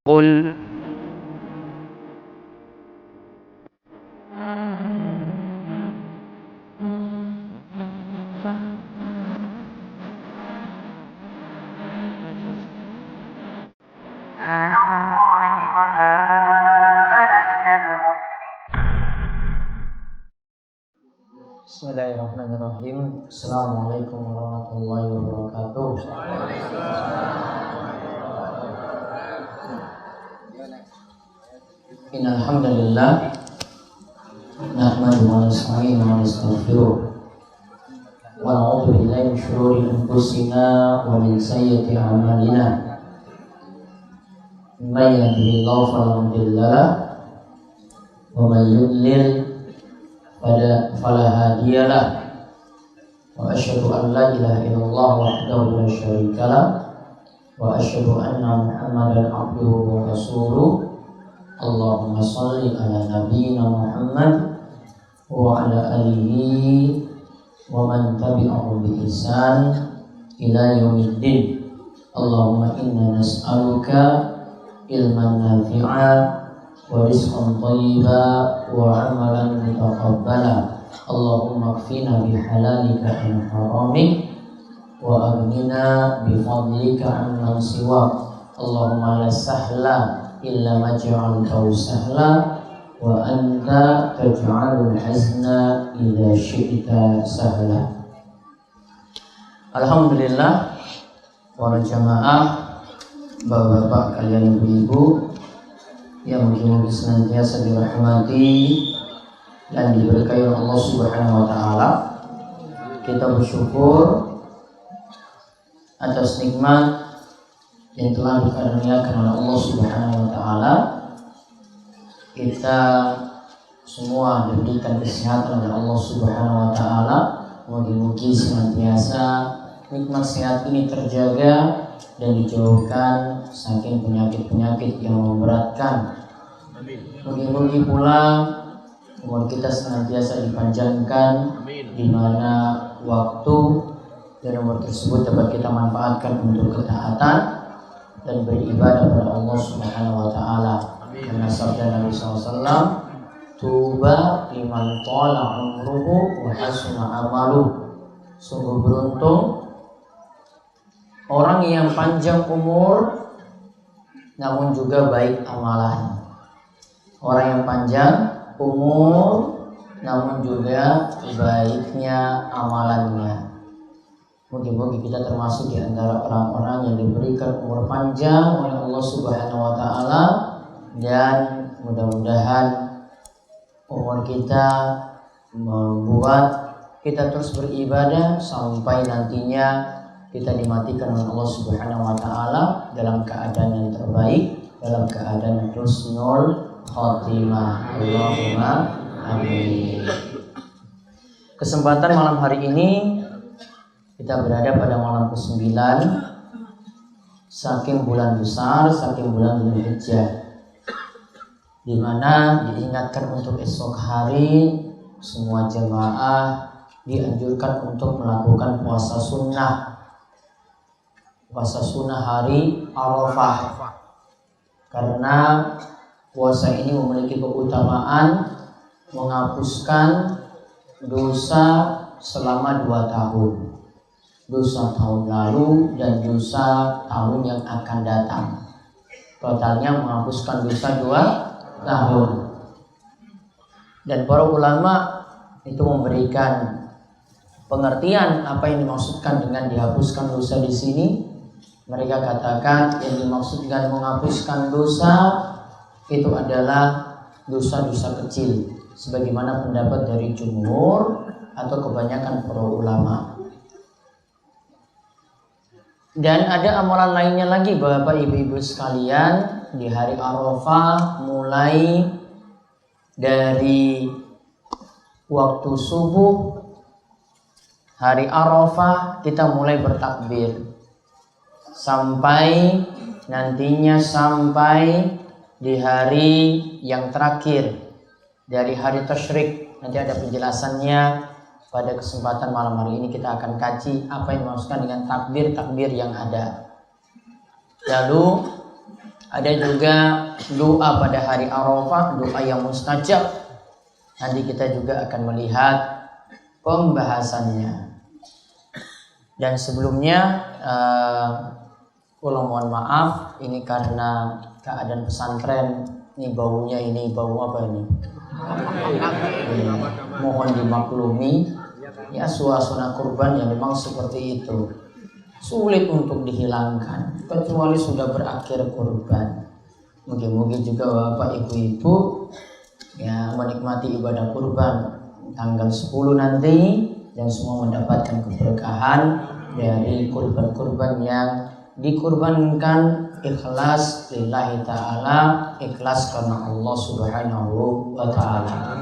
قل Bismillahirrahmanirrahim. Assalamualaikum warahmatullahi wabarakatuh. Innal hamdalillah nahmaduhu wa nasta'inuhu wa nastaghfiruh wa na'udzu billahi min shururi anfusina wa min sayyiati a'malina. May yahdihillahu fala mudilla lahu wa may yudlil fala hadiya lahu. Wa asyhadu an la ilaha illallah wahdahu la syarika lahu wa asyhadu anna Muhammadan abduhu wa rasuluh. Allahumma shalli ala nabiyyina Muhammad wa ala alihi wa man tabi'ahum bi ihsan ila yaumiddin. Allahumma inna nas'aluka ilman nafi'a wa rizqan thayyiba wa amalan mutaqabbala. Allahumma kfina bihalalika an haramik wa aghnina bifadlika amman siwak. Allahumma la sahla illa ma ja'altahu sahla wa anta taj'alul hazna idza syi'ta sahla. Alhamdulillah, para jamaah, bapak-bapak kalian, ibu-ibu yang mungkin senantiasa dirahmati dan diberkahi oleh Allah Subhanahu wa taala. Kita bersyukur atas nikmat yang telah dikaruniakan oleh Allah Subhanahu wa taala. Kita semua diberikan kesehatan oleh Allah Subhanahu wa taala. Mugi-mugi senantiasa nikmat sehat ini terjaga dan dijauhkan saking penyakit-penyakit yang memberatkan. Mugi-mugi pula umur kita senantiasa dipanjangkan, di mana waktu dan umur tersebut dapat kita manfaatkan untuk ketaatan dan beribadah kepada Allah Subhanahu wa taala. Karena sabda Nabi SAW, tuba liman tala umruhu wa hasuna amaluh. Sungguh beruntung orang yang panjang umur namun juga baik amalan. Orang yang panjang umur namun juga baiknya amalannya. Mungkin kita termasuk di antara orang-orang yang diberikan umur panjang oleh Allah Subhanahu wa taala, dan mudah-mudahan umur kita membuat kita terus beribadah sampai nantinya kita dimatikan oleh Allah Subhanahu wa taala dalam keadaan yang terbaik, dalam keadaan husnul khotimah. Allahumma amin. Kesempatan malam hari ini kita berada pada malam ke-9 saking bulan besar, saking bulan Dzulhijjah, di mana diingatkan untuk esok hari semua jemaah dianjurkan untuk melakukan puasa sunnah. Puasa sunnah hari Arafah, karena puasa ini memiliki keutamaan menghapuskan dosa selama 2 tahun. Dosa tahun lalu dan dosa tahun yang akan datang. Totalnya menghapuskan dosa 2 tahun. Dan para ulama itu memberikan pengertian apa yang dimaksudkan dengan dihapuskan dosa di sini. Mereka katakan yang dimaksud dengan menghapuskan dosa itu adalah dosa-dosa kecil, sebagaimana pendapat dari jumhur atau kebanyakan para ulama. Dan ada amalan lainnya lagi Bapak Ibu sekalian, di hari Arafah mulai dari waktu subuh hari Arafah kita mulai bertakbir sampai nantinya sampai di hari yang terakhir dari hari tasyrik. Nanti ada penjelasannya. Pada kesempatan malam hari ini kita akan kaji apa yang dimaksudkan dengan takbir-takbir yang ada. Lalu Ada juga doa pada hari Arafah, doa yang mustajab. Nanti kita juga akan melihat pembahasannya. Dan sebelumnya mohon maaf, ini karena keadaan pesantren, ini baunya, ini bau apa ini? Mohon dimaklumi. Ya, suasana kurban yang memang seperti itu, sulit untuk dihilangkan kecuali sudah berakhir kurban. Mungkin juga Bapak Ibu-ibu ya menikmati ibadah kurban tanggal 10 nanti dan semua mendapatkan keberkahan dari kurban-kurban yang dikurbankan ikhlas lillahi ta'ala, ikhlas karena Allah subhanahu wa ta'ala.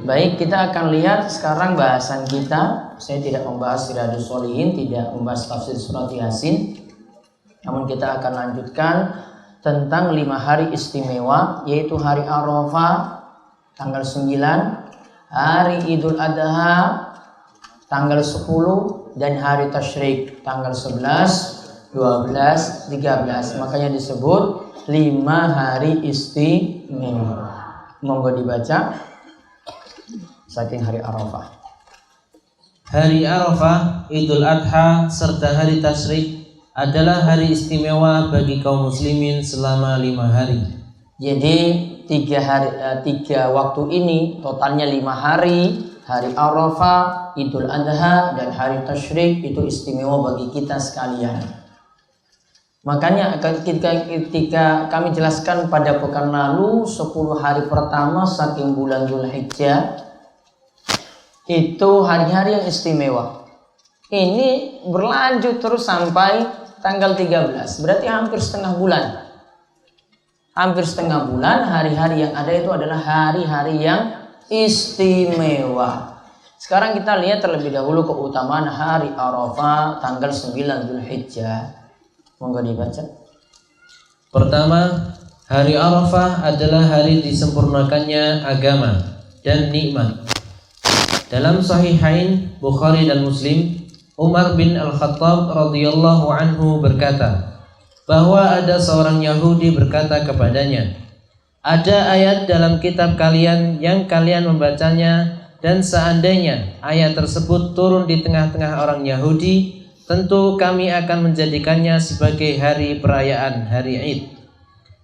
Baik, kita akan lihat sekarang bahasan kita. Saya tidak membahas Riyadhus Shalihin, tidak membahas tafsir surat Yasin, namun kita akan lanjutkan tentang 5 hari istimewa, yaitu hari Arafah tanggal 9, hari Idul Adha tanggal 10, dan hari Tasyrik tanggal 11, 12, 13. Makanya disebut 5 hari istimewa. Monggo dibaca saking hari Arafah. Hari Arafah, Idul Adha, serta hari Tasyrik adalah hari istimewa bagi kaum muslimin selama 5 hari. Jadi 3 waktu ini totalnya 5 hari. Hari Arafah, Idul Adha, dan hari Tasyrik itu istimewa bagi kita sekalian. Makanya ketika kami jelaskan pada pekan lalu 10 hari pertama saking bulan Dzulhijjah itu hari-hari yang istimewa. Ini berlanjut terus sampai tanggal 13. Berarti hampir setengah bulan. Hampir setengah bulan hari-hari yang ada itu adalah hari-hari yang istimewa. Sekarang kita lihat terlebih dahulu keutamaan hari Arafah tanggal 9 Dzulhijjah. Monggo dibaca. Pertama, hari Arafah adalah hari disempurnakannya agama dan nikmat. Dalam Sahihain Bukhari dan Muslim, Umar bin Al-Khattab radhiyallahu anhu berkata bahwa ada seorang Yahudi berkata kepadanya, "Ada ayat dalam kitab kalian yang kalian membacanya, dan seandainya ayat tersebut turun di tengah-tengah orang Yahudi, tentu kami akan menjadikannya sebagai hari perayaan, hari Id."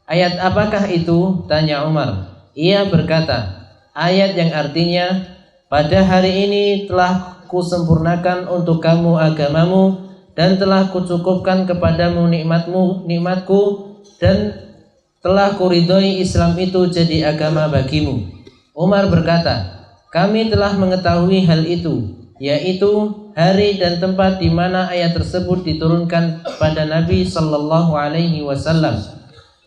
"Ayat apakah itu?" tanya Umar. Ia berkata, "Ayat yang artinya, pada hari ini telah kusempurnakan untuk kamu agamamu, dan telah kucukupkan kepadamu nikmatku, dan telah kuridhoi Islam itu jadi agama bagimu." Umar berkata, "Kami telah mengetahui hal itu, yaitu hari dan tempat di mana ayat tersebut diturunkan pada Nabi sallallahu alaihi wasallam.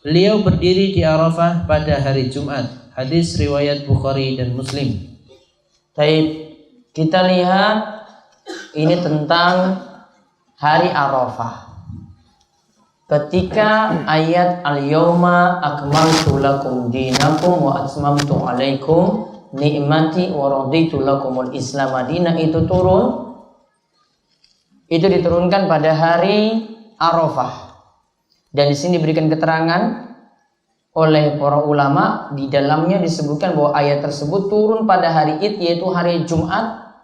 Beliau berdiri di Arafah pada hari Jumat." Hadis riwayat Bukhari dan Muslim. Baik, kita lihat ini tentang hari Arafah. Ketika ayat al-yauma akmaltu lakum dinakum wa atmamtu alaikum ni'mati wa raditu lakumul Islam madina itu turun, itu diturunkan pada hari Arafah. Dan di sini diberikan keterangan oleh para ulama, di dalamnya disebutkan bahwa ayat tersebut turun pada hari Id, yaitu hari Jumat,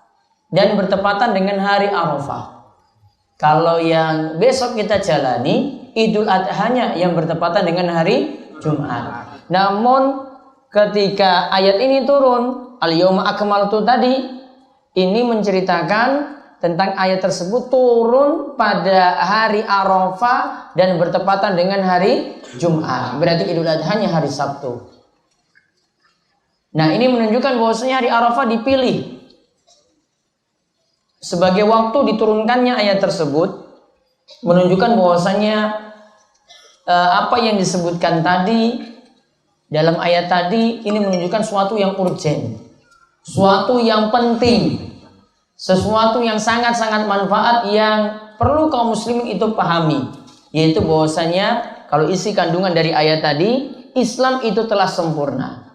dan bertepatan dengan hari Arafah. Kalau yang besok kita jalani, Idul Adha-nya yang bertepatan dengan hari Jumat. Namun ketika ayat ini turun, al-yauma akmaltu tadi, ini menceritakan tentang ayat tersebut turun pada hari Arafah dan bertepatan dengan hari Jumat. Berarti Idul Adha-nya hari Sabtu. Nah, ini menunjukkan bahwasanya hari Arafah dipilih sebagai waktu diturunkannya ayat tersebut, menunjukkan bahwasanya apa yang disebutkan tadi dalam ayat tadi ini menunjukkan suatu yang urgen, suatu yang penting, sesuatu yang sangat-sangat manfaat yang perlu kaum muslimin itu pahami, yaitu bahwasanya kalau isi kandungan dari ayat tadi, Islam itu telah sempurna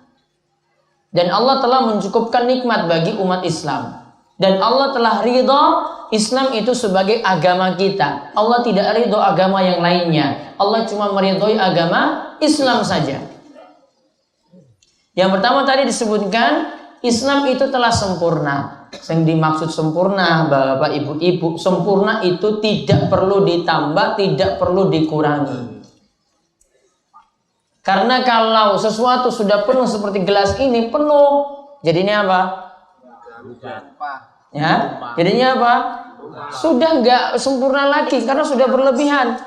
dan Allah telah mencukupkan nikmat bagi umat Islam. Dan Allah telah ridho Islam itu sebagai agama kita. Allah tidak ridho agama yang lainnya. Allah cuma meridhoi agama Islam saja. Yang pertama tadi disebutkan Islam itu telah sempurna. Yang dimaksud sempurna, Bapak Ibu, sempurna itu tidak perlu ditambah, tidak perlu dikurangi. Karena kalau sesuatu sudah penuh seperti gelas ini penuh, jadinya apa? Ya, jadinya apa? Sudah nggak sempurna lagi karena sudah berlebihan.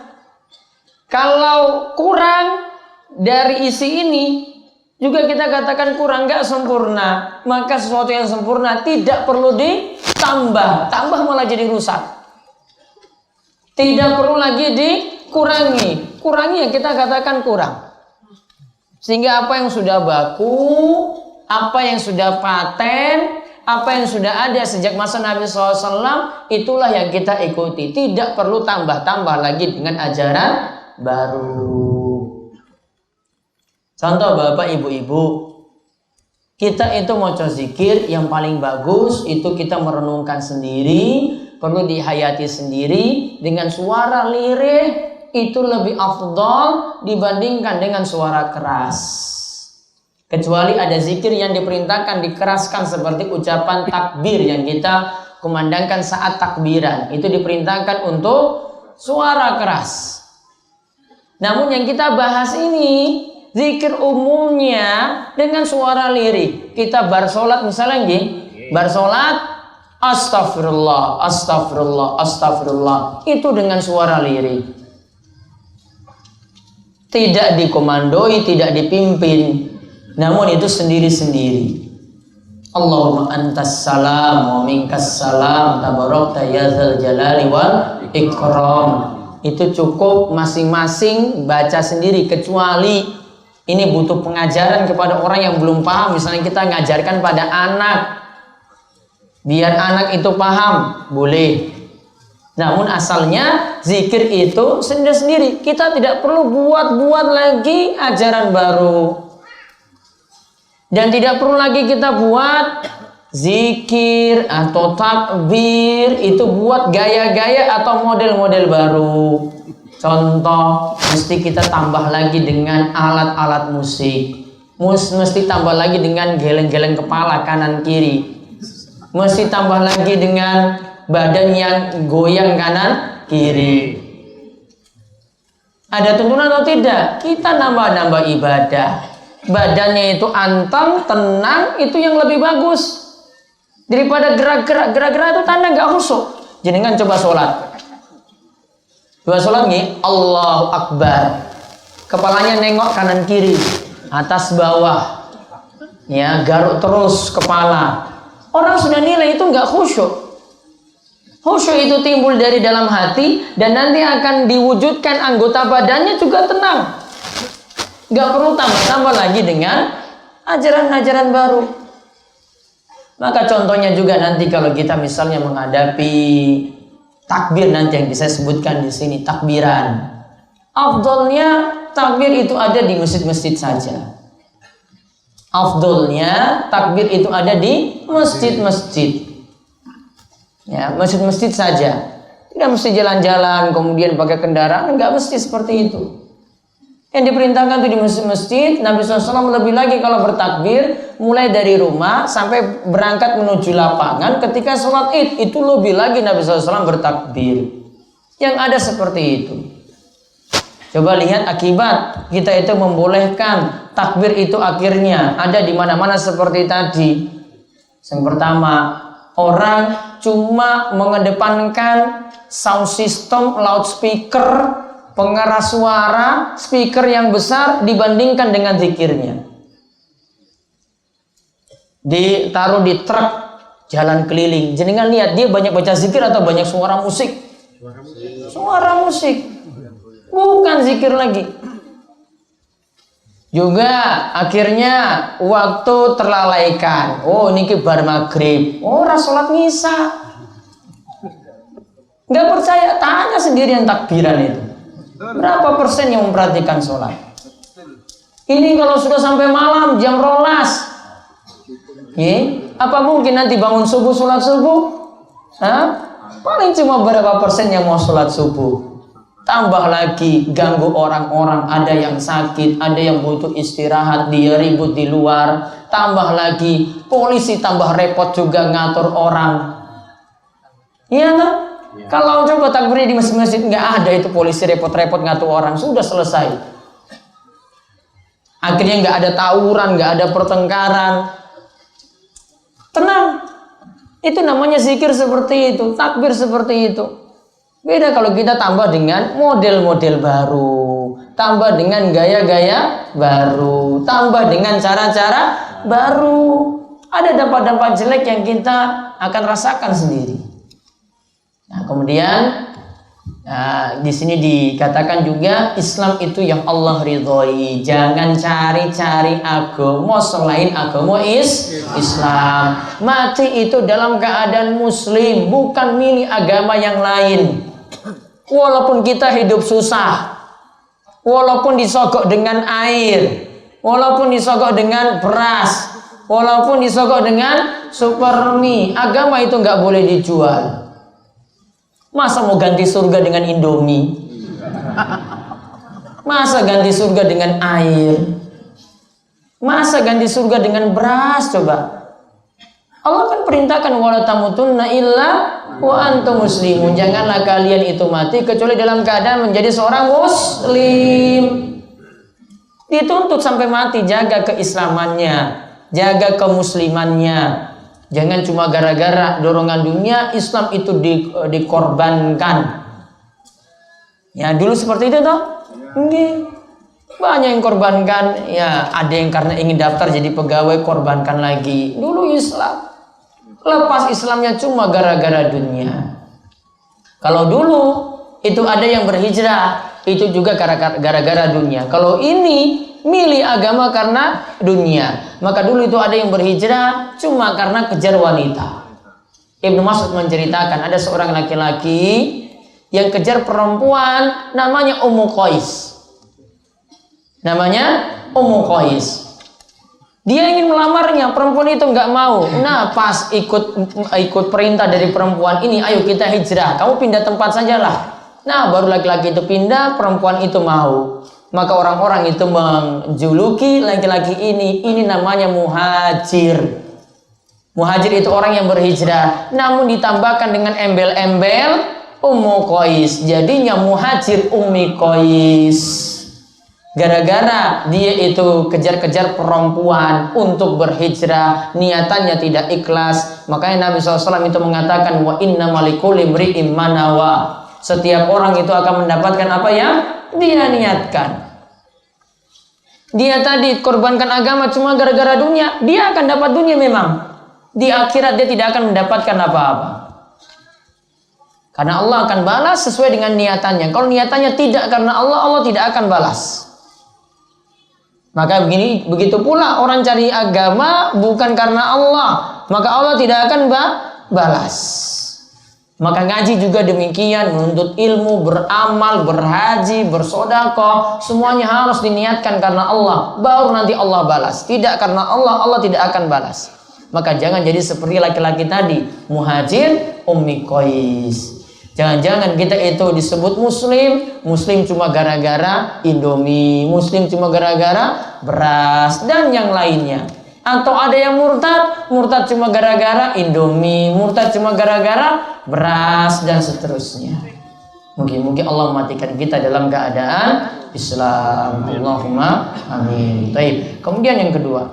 Kalau kurang dari isi ini juga kita katakan kurang, nggak sempurna. Maka sesuatu yang sempurna tidak perlu ditambah, tambah malah jadi rusak. Tidak perlu lagi dikurangi, kurangi yang kita katakan kurang. Sehingga apa yang sudah baku, apa yang sudah paten, apa yang sudah ada sejak masa Nabi SAW, itulah yang kita ikuti. Tidak perlu tambah-tambah lagi dengan ajaran baru. Contoh Bapak Ibu-Ibu, kita itu mau zikir yang paling bagus itu kita merenungkan sendiri, perlu dihayati sendiri dengan suara lirih. Itu lebih afdal dibandingkan dengan suara keras. Kecuali ada zikir yang diperintahkan dikeraskan seperti ucapan takbir yang kita kumandangkan saat takbiran. Itu diperintahkan untuk suara keras. Namun yang kita bahas ini zikir umumnya dengan suara lirih. Kita bar solat misalnya nggih, bar solat astagfirullah, astagfirullah, astagfirullah. Itu dengan suara lirih. Tidak dikomandoi, tidak dipimpin, namun itu sendiri-sendiri. Allahumma antas salam wa minkas salam tabarakta ya dzal jalali wal ikram. Itu cukup masing-masing baca sendiri, kecuali ini butuh pengajaran kepada orang yang belum paham. Misalnya kita ngajarkan pada anak, biar anak itu paham, boleh. Namun asalnya zikir itu sendiri-sendiri. Kita tidak perlu buat-buat lagi ajaran baru. Dan tidak perlu lagi kita buat zikir atau takbir itu buat gaya-gaya atau model-model baru. Contoh, mesti kita tambah lagi dengan alat-alat musik. Mesti tambah lagi dengan geleng-geleng kepala kanan kiri. Mesti tambah lagi dengan badan yang goyang kanan kiri. Ada tuntunan atau tidak? Kita nambah-nambah ibadah. Badannya itu anteng, tenang, itu yang lebih bagus daripada gerak-gerak itu tanda nggak khusyuk. Jenengan coba sholat. Coba sholat nih, Allahu Akbar. Kepalanya nengok kanan kiri, atas bawah. Ya, garuk terus kepala. Orang sudah nilai itu nggak khusyuk. Khusyuk itu timbul dari dalam hati dan nanti akan diwujudkan anggota badannya juga tenang. Gak perlu tambah-tambah lagi dengan ajaran-ajaran baru. Maka contohnya juga nanti kalau kita misalnya menghadapi takbir nanti yang saya sebutkan di sini, takbiran. Afdolnya takbir itu ada di masjid-masjid saja. Afdolnya takbir itu ada di masjid-masjid. Ya, masjid-masjid saja. Tidak mesti jalan-jalan kemudian pakai kendaraan, enggak mesti seperti itu. Yang diperintahkan itu di masjid-masjid. Nabi SAW lebih lagi kalau bertakbir mulai dari rumah sampai berangkat menuju lapangan. Ketika sholat id itu lebih lagi Nabi SAW bertakbir. Yang ada seperti itu. Coba lihat akibat kita itu membolehkan takbir itu akhirnya ada di mana-mana seperti tadi. Yang pertama, orang cuma mengedepankan sound system, loudspeaker, pengeras suara, speaker yang besar dibandingkan dengan zikirnya. Ditaruh di truk jalan keliling. Jenengan lihat dia banyak baca zikir atau banyak suara musik? Suara musik. Bukan zikir lagi. Juga akhirnya waktu terlalaikan. Oh ini bar maghrib. Oh sholat ngisa. Nggak percaya, tanya sendiri yang takbiran itu. Berapa persen yang memperhatikan sholat? Ini kalau sudah sampai malam jam 12, Apa mungkin nanti bangun subuh sholat subuh? Paling cuma berapa persen yang mau sholat subuh. Tambah lagi ganggu orang-orang, ada yang sakit, ada yang butuh istirahat, dia ribut di luar. Tambah lagi polisi tambah repot juga ngatur orang. Iya kan? Kalau coba takbir di masjid-masjid nggak ada itu polisi repot-repot ngatur orang, sudah selesai. Akhirnya nggak ada tawuran, nggak ada pertengkaran. Tenang. Itu namanya zikir seperti itu, takbir seperti itu. Beda kalau kita tambah dengan model-model baru, tambah dengan gaya-gaya baru, tambah dengan cara-cara baru. Ada dampak-dampak jelek yang kita akan rasakan sendiri. Nah, kemudian di sini dikatakan juga Islam itu yang Allah ridhoi. Jangan cari-cari agama selain agama Islam. Mati itu dalam keadaan muslim, bukan milih agama yang lain. Walaupun kita hidup susah, walaupun disogok dengan air, walaupun disogok dengan beras, walaupun disogok dengan supermi, agama itu nggak boleh dijual. Masa mau ganti surga dengan Indomie? Masa ganti surga dengan air? Masa ganti surga dengan beras? Coba. Allah kan perintahkan wala tamutunna illa wa antum muslimun. Janganlah kalian itu mati kecuali dalam keadaan menjadi seorang muslim. Dituntut sampai mati, jaga keislamannya, jaga kemuslimannya. Jangan cuma gara-gara dorongan dunia Islam itu dikorbankan. Ya dulu seperti itu toh. Banyak yang korbankan. Ya ada yang karena ingin daftar jadi pegawai korbankan lagi. Dulu Islam. Lepas Islamnya cuma gara-gara dunia. Kalau dulu itu ada yang berhijrah, itu juga gara-gara dunia. Kalau ini milih agama karena dunia, maka dulu itu ada yang berhijrah cuma karena kejar wanita. Ibnu Mas'ud menceritakan ada seorang laki-laki yang kejar perempuan namanya Ummu Qais. Namanya Ummu Qais. Dia ingin melamarnya, perempuan itu nggak mau. Nah, pas ikut perintah dari perempuan ini, ayo kita hijrah, kamu pindah tempat sajalah. Nah, baru laki-laki itu pindah, perempuan itu mau. Maka orang-orang itu menjuluki laki-laki ini namanya muhajir. Muhajir itu orang yang berhijrah, namun ditambahkan dengan embel-embel Ummu Qais. Jadinya muhajir Ummi Qais. Gara-gara dia itu kejar-kejar perempuan untuk berhijrah, niatannya tidak ikhlas. Makanya Nabi SAW itu mengatakan wa innamal likulli imri'in ma nawa. Setiap orang itu akan mendapatkan apa yang dia niatkan. Dia tadi korbankan agama cuma gara-gara dunia, dia akan dapat dunia memang. Di akhirat dia tidak akan mendapatkan apa-apa. Karena Allah akan balas sesuai dengan niatannya. Kalau niatannya tidak karena Allah, Allah tidak akan balas. Maka begitu pula orang cari agama bukan karena Allah, maka Allah tidak akan balas. Maka ngaji juga demikian, menuntut ilmu, beramal, berhaji, bersedekah, semuanya harus diniatkan karena Allah, baru nanti Allah balas. Tidak karena Allah, Allah tidak akan balas. Maka jangan jadi seperti laki-laki tadi, muhajir Ummi Qais. Jangan-jangan kita itu disebut muslim cuma gara-gara Indomie, muslim cuma gara-gara beras dan yang lainnya. Atau ada yang murtad cuma gara-gara Indomie, murtad cuma gara-gara beras dan seterusnya. Mungkin Allah mematikan kita dalam keadaan Islam. Allahumma amin. Baik. Kemudian yang kedua,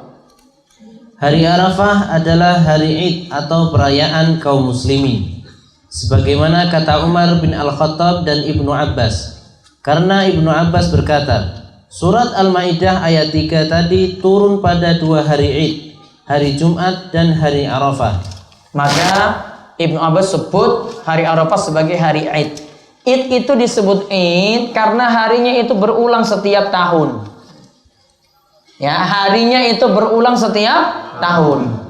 hari Arafah adalah hari Id atau perayaan kaum muslimin. Sebagaimana kata Umar bin Al-Khattab dan Ibnu Abbas. Karena Ibnu Abbas berkata, surat Al-Maidah ayat 3 tadi turun pada 2 hari Id, hari Jumat dan hari Arafah. Maka Ibnu Abbas sebut hari Arafah sebagai hari Id. Id itu disebut Id karena harinya itu berulang setiap tahun. Ya, harinya itu berulang setiap tahun.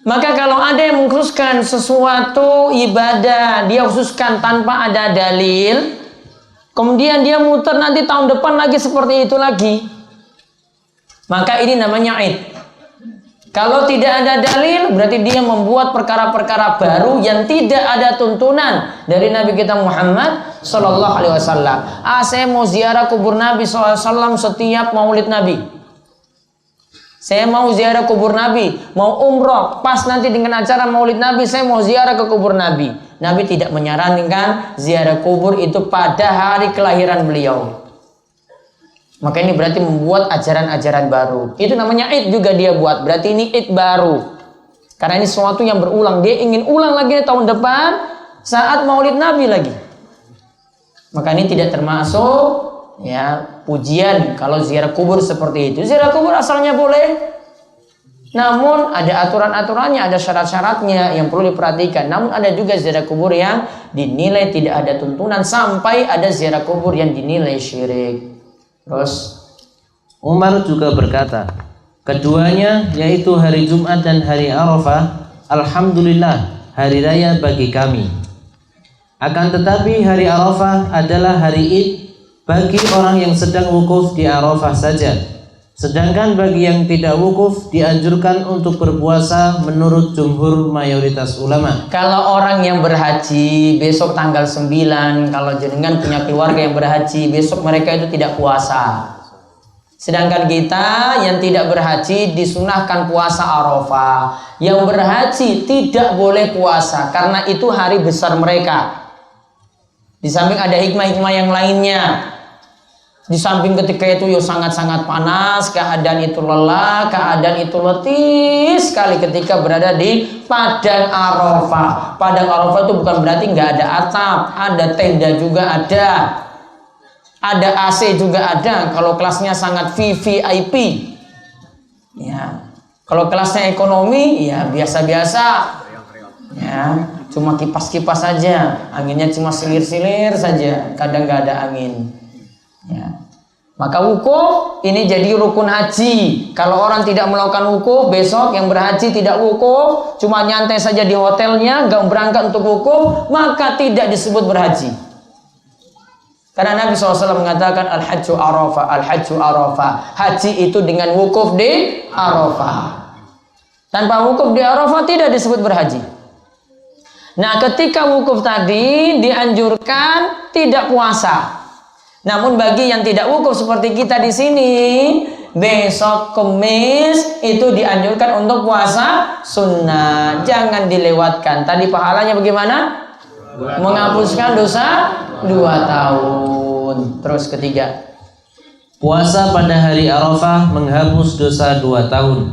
Maka kalau ada yang mengkhususkan sesuatu ibadah, dia khususkan tanpa ada dalil, kemudian dia muter nanti tahun depan lagi seperti itu lagi, maka ini namanya Id. Kalau tidak ada dalil, berarti dia membuat perkara-perkara baru yang tidak ada tuntunan dari Nabi kita Muhammad Sallallahu Alaihi Wasallam. Saya mau ziarah kubur Nabi SAW setiap Maulid Nabi. Saya mau ziarah kubur Nabi, mau umroh, pas nanti dengan acara Maulid Nabi, saya mau ziarah ke kubur Nabi. Nabi tidak menyarankan ziarah kubur itu pada hari kelahiran beliau. Maka ini berarti membuat ajaran-ajaran baru. Itu namanya id juga dia buat. Berarti ini id baru. Karena ini sesuatu yang berulang. Dia ingin ulang lagi tahun depan saat Maulid Nabi lagi. Maka ini tidak termasuk ya pujian kalau ziarah kubur seperti itu. Ziarah kubur asalnya boleh. Namun ada aturan-aturannya, ada syarat-syaratnya yang perlu diperhatikan. Namun ada juga ziarah kubur yang dinilai tidak ada tuntunan sampai ada ziarah kubur yang dinilai syirik. Terus Umar juga berkata, keduanya yaitu hari Jumat dan hari Arafah, alhamdulillah hari raya bagi kami. Akan tetapi hari Arafah adalah hari Id bagi orang yang sedang wukuf di Arafah saja. Sedangkan bagi yang tidak wukuf dianjurkan untuk berpuasa menurut jumhur mayoritas ulama. kalau orang yang berhaji besok tanggal 9, kalau jenengan punya keluarga yang berhaji, besok mereka itu tidak puasa. Sedangkan kita yang tidak berhaji disunahkan puasa Arafah. Yang berhaji tidak boleh puasa karena itu hari besar mereka. Di samping ada hikmah-hikmah yang lainnya. Di samping ketika itu ya sangat-sangat panas, keadaan itu lelah, keadaan itu letih sekali ketika berada di Padang Arafah. Padang Arafah itu bukan berarti nggak ada atap, ada tenda juga ada AC juga ada. Kalau kelasnya sangat VVIP, ya. Kalau kelasnya ekonomi, ya biasa-biasa, ya. Cuma kipas-kipas saja, anginnya cuma silir-silir saja, kadang nggak ada angin. Ya. Maka wukuf ini jadi rukun haji. Kalau orang tidak melakukan wukuf, besok yang berhaji tidak wukuf, cuma nyantai saja di hotelnya, nggak berangkat untuk wukuf, maka tidak disebut berhaji. Karena Nabi SAW mengatakan al-hajju arafah, al-hajju arafah. Haji itu dengan wukuf di Arafah. Tanpa wukuf di Arafah tidak disebut berhaji. Nah, ketika wukuf tadi dianjurkan tidak puasa. Namun bagi yang tidak wukuf seperti kita di sini, besok Kemis itu dianjurkan untuk puasa sunnah, jangan dilewatkan. Tadi pahalanya bagaimana? Menghapuskan dosa 2 tahun. Terus ketiga, puasa pada hari Arafah menghapus dosa 2 tahun.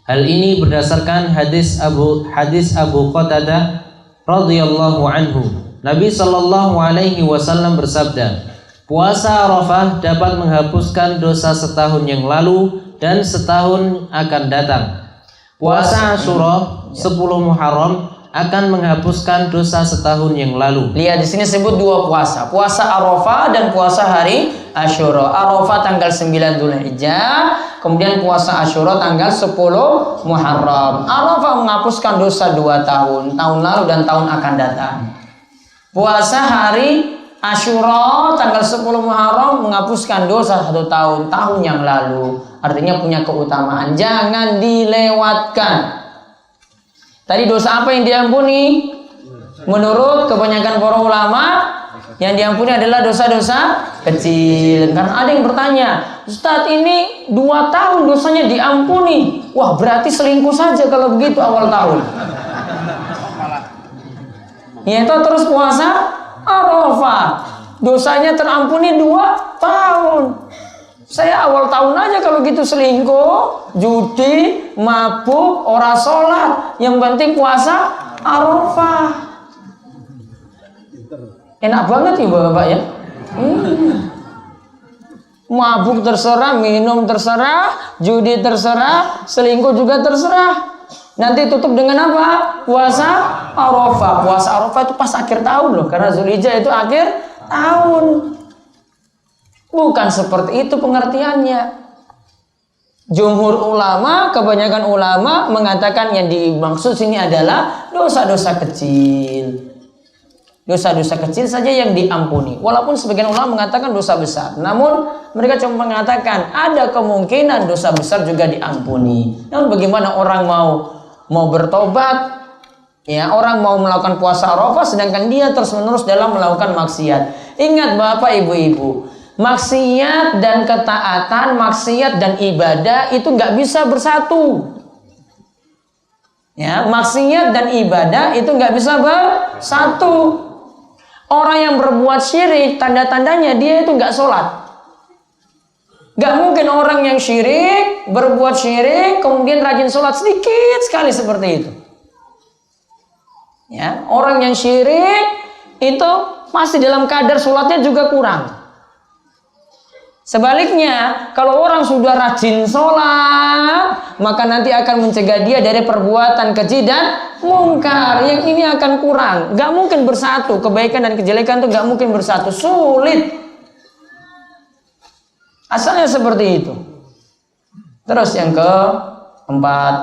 Hal ini berdasarkan hadis Abu Qatadah radhiyallahu anhu. Nabi sallallahu alaihi wasallam bersabda, puasa Arafah dapat menghapuskan dosa setahun yang lalu dan setahun akan datang. Puasa Asyura 10 Muharram akan menghapuskan dosa setahun yang lalu. lihat di sini sebut 2 puasa. Puasa Arafah dan puasa hari Asyura. Arafah tanggal 9 Dzulhijjah, kemudian puasa Asyura tanggal 10 Muharram. Arafah menghapuskan dosa 2 tahun, tahun lalu dan tahun akan datang. Puasa hari Asyura tanggal 10 Muharram menghapuskan dosa 1 tahun, tahun yang lalu. Artinya punya keutamaan, jangan dilewatkan. Tadi dosa apa yang diampuni? Menurut kebanyakan para ulama, yang diampuni adalah dosa-dosa kecil. Karena ada yang bertanya, Ustadz ini 2 tahun dosanya diampuni. Wah, berarti selingkuh saja kalau begitu awal tahun. Ya itu terus puasa Arafah, dosanya terampuni 2 tahun. Saya awal tahun aja kalau gitu selingkuh, judi, mabuk, ora sholat. Yang penting puasa Arafah. Enak banget ya bapak ya. Mabuk terserah, minum terserah, judi terserah, selingkuh juga terserah. Nanti tutup dengan apa? Puasa Arafah. Puasa Arafah itu pas akhir tahun loh, karena Dzulhijjah itu akhir tahun. Bukan seperti itu pengertiannya. Jumhur ulama, kebanyakan ulama mengatakan yang dimaksud sini adalah dosa-dosa kecil. Dosa-dosa kecil saja yang diampuni. Walaupun sebagian ulama mengatakan dosa besar. Namun mereka cuma mengatakan ada kemungkinan dosa besar juga diampuni. Namun bagaimana orang mau bertobat? Ya, orang mau melakukan puasa Arafah sedangkan dia terus-menerus dalam melakukan maksiat. Ingat Bapak Ibu-ibu, maksiat dan ketaatan, maksiat dan ibadah itu nggak bisa bersatu. Ya, maksiat dan ibadah itu nggak bisa bersatu. Orang yang berbuat syirik, tanda-tandanya dia itu nggak sholat. Nggak mungkin orang yang syirik, berbuat syirik, kemudian rajin sholat, sedikit sekali seperti itu. Ya, orang yang syirik itu masih dalam kadar sholatnya juga kurang. Sebaliknya, kalau orang sudah rajin sholat, maka nanti akan mencegah dia dari perbuatan keji dan mungkar. Yang ini akan kurang. Gak mungkin bersatu. Kebaikan dan kejelekan itu gak mungkin bersatu. Sulit. Asalnya seperti itu. Terus yang keempat,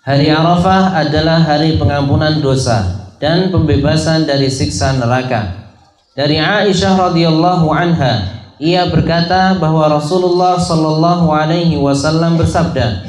hari Arafah adalah hari pengampunan dosa dan pembebasan dari siksa neraka. Dari Aisyah radhiyallahu anha, ia berkata bahwa Rasulullah Shallallahu Alaihi Wasallam bersabda,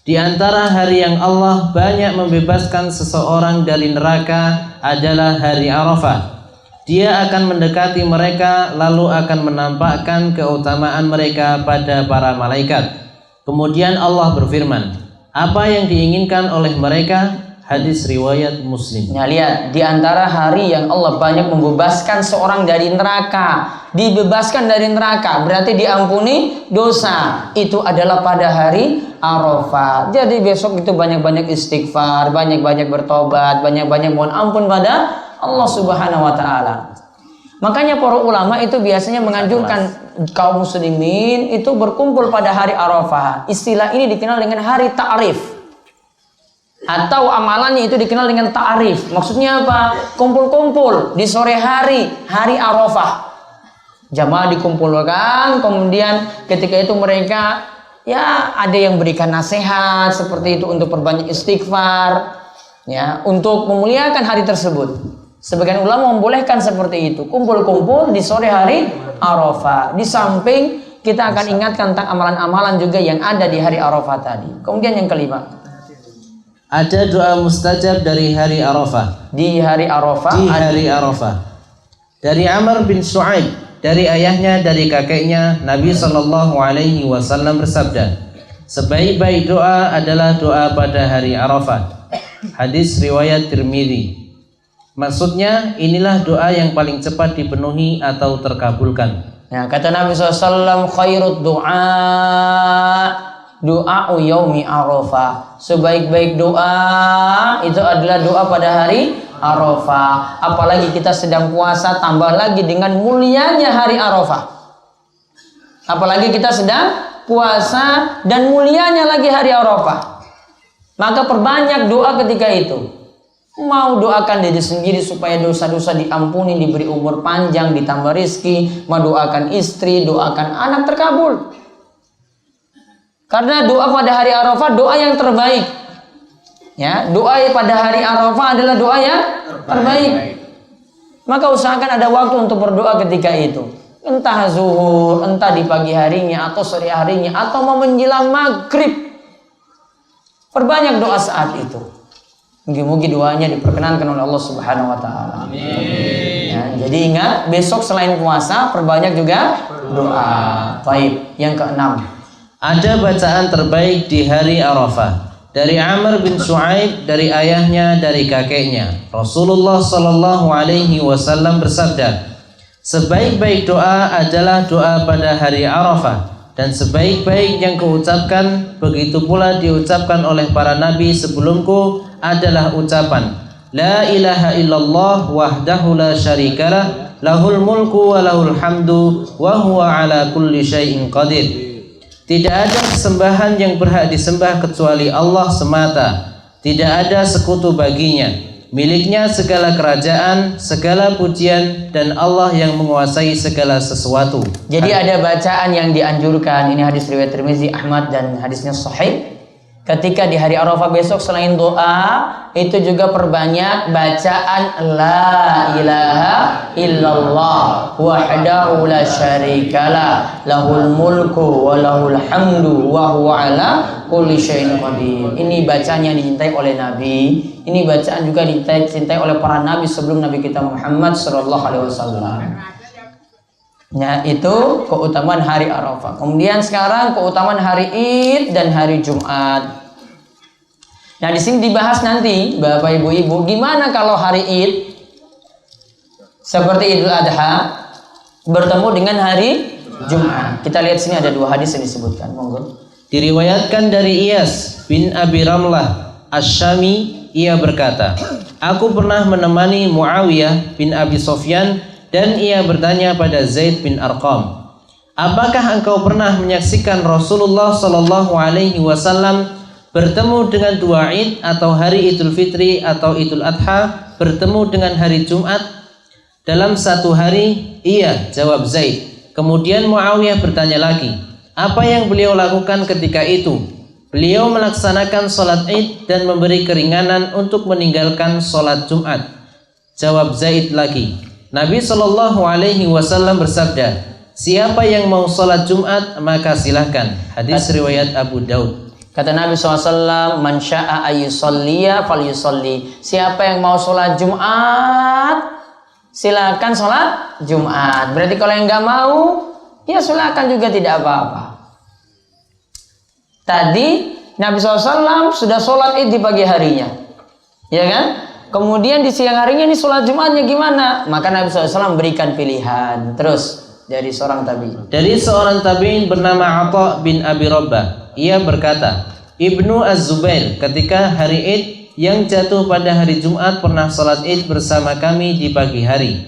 di antara hari yang Allah banyak membebaskan seseorang dari neraka adalah hari Arafah. Dia akan mendekati mereka lalu akan menampakkan keutamaan mereka pada para malaikat. Kemudian Allah berfirman, apa yang diinginkan oleh mereka? Hadis riwayat Muslim. Nah, lihat, di antara hari yang Allah banyak membebaskan seorang dari neraka, dibebaskan dari neraka berarti diampuni dosa, itu adalah pada hari Arafah. Jadi besok itu banyak-banyak istighfar, banyak-banyak bertobat, banyak-banyak mohon ampun pada Allah Subhanahu wa taala. Makanya para ulama itu biasanya menganjurkan kaum muslimin itu berkumpul pada hari Arafah. Istilah ini dikenal dengan hari ta'rif. Atau amalannya itu dikenal dengan ta'rif. Maksudnya apa? Kumpul-kumpul di sore hari Arafah. Jamaah dikumpulkan, kemudian ketika itu mereka ya ada yang berikan nasihat seperti itu untuk perbanyak istighfar, ya, untuk memuliakan hari tersebut. Sebagian ulama membolehkan seperti itu, kumpul-kumpul di sore hari Arafah. Di samping kita akan ingatkan tentang amalan-amalan juga yang ada di hari Arafah tadi. Kemudian yang kelima, ada doa mustajab dari hari Arafah. Di hari Arafah. Dari Amr bin Shu'aib, dari ayahnya, dari kakeknya, Nabi Shallallahu Alaihi Wasallam bersabda, sebaik-baik doa adalah doa pada hari Arafah. Hadis riwayat Tirmidzi. Maksudnya inilah doa yang paling cepat dipenuhi atau terkabulkan. Ya, kata Nabi SAW, khairut doa yaumi Arafah. Sebaik-baik doa itu adalah doa pada hari Arafah. Apalagi kita sedang puasa, tambah lagi dengan mulianya hari Arafah. Apalagi kita sedang puasa dan mulianya lagi hari Arafah. Maka perbanyak doa ketika itu. Mau doakan diri sendiri supaya dosa-dosa diampuni, diberi umur panjang, ditambah rizki. Mau doakan istri, doakan anak, terkabul. Karena doa pada hari Arafah doa yang terbaik. Ya, doa pada hari Arafah adalah doa yang terbaik. Maka usahakan ada waktu untuk berdoa ketika itu. Entah zuhur, entah di pagi harinya atau sore harinya atau mau menjelang maghrib. Perbanyak doa saat itu. Mungkin doanya diperkenankan oleh Allah Subhanahu wa taala. Ya, jadi ingat, besok selain puasa perbanyak juga doa. Baik, yang keenam. Ada bacaan terbaik di hari Arafah. Dari Amr bin Shu'aib, dari ayahnya, dari kakeknya. Rasulullah Sallallahu Alaihi Wasallam bersabda, sebaik-baik doa adalah doa pada hari Arafah. Dan sebaik-baik yang kuucapkan, begitu pula diucapkan oleh para nabi sebelumku adalah ucapan La ilaha illallah wahdahu la syarikalah, lahul mulku wa lahul hamdu wa huwa ala kulli syai'in qadir. Tidak ada sesembahan yang berhak disembah kecuali Allah semata. Tidak ada sekutu baginya. Miliknya segala kerajaan, segala pujian, dan Allah yang menguasai segala sesuatu. Jadi ada bacaan yang dianjurkan. Ini hadis riwayat Tirmizi, Ahmad, dan hadisnya sahih. Ketika di hari Arafah besok selain doa, itu juga perbanyak bacaan la ilaha illallah wahdahu la syarikalah lahul mulku wa lahul hamdu wa huwa ala kulli syai'in qadir. Ini bacaan yang dicintai oleh Nabi. Ini bacaan juga dicintai oleh para nabi sebelum Nabi kita Muhammad sallallahu alaihi wasallam. Ya, itu keutamaan hari Arafah. Kemudian sekarang keutamaan hari Id dan hari Jumat. Nah, di sini dibahas nanti, Bapak Ibu, gimana kalau hari Id seperti Idul Adha bertemu dengan hari Jumat. Kita lihat sini ada dua hadis yang disebutkan. Monggo. Diriwayatkan dari Iyas bin Abi Ramlah Asy-Syami, ia berkata, aku pernah menemani Muawiyah bin Abi Sufyan dan ia bertanya pada Zaid bin Arqam, apakah engkau pernah menyaksikan Rasulullah Shallallahu Alaihi Wasallam bertemu dengan dua Id atau hari Idul Fitri atau Idul Adha bertemu dengan hari Jumat dalam satu hari? Iya, jawab Zaid. Kemudian Muawiyah bertanya lagi, apa yang beliau lakukan ketika itu? Beliau melaksanakan sholat Id dan memberi keringanan untuk meninggalkan sholat Jumat. Jawab Zaid lagi, Nabi Shallallahu Alaihi Wasallam bersabda, siapa yang mau sholat Jumat maka silahkan. Hadis riwayat Abu Daud. Kata Nabi SAW, man sya'a ayyusalliya falyusalli. Siapa yang mau sholat Jumat, silakan sholat Jumat. Berarti kalau yang nggak mau, ya silakan juga, tidak apa-apa. Tadi Nabi SAW sudah sholat Id di pagi harinya, ya kan? Kemudian di siang harinya ini sholat Jumatnya gimana? Maka Nabi SAW berikan pilihan. Terus dari seorang tabi'in. Dari seorang tabi'in bernama Atha bin Abi Rabbah, ia berkata, Ibnu Az-Zubair ketika hari Id yang jatuh pada hari Jumat pernah sholat Id bersama kami di pagi hari.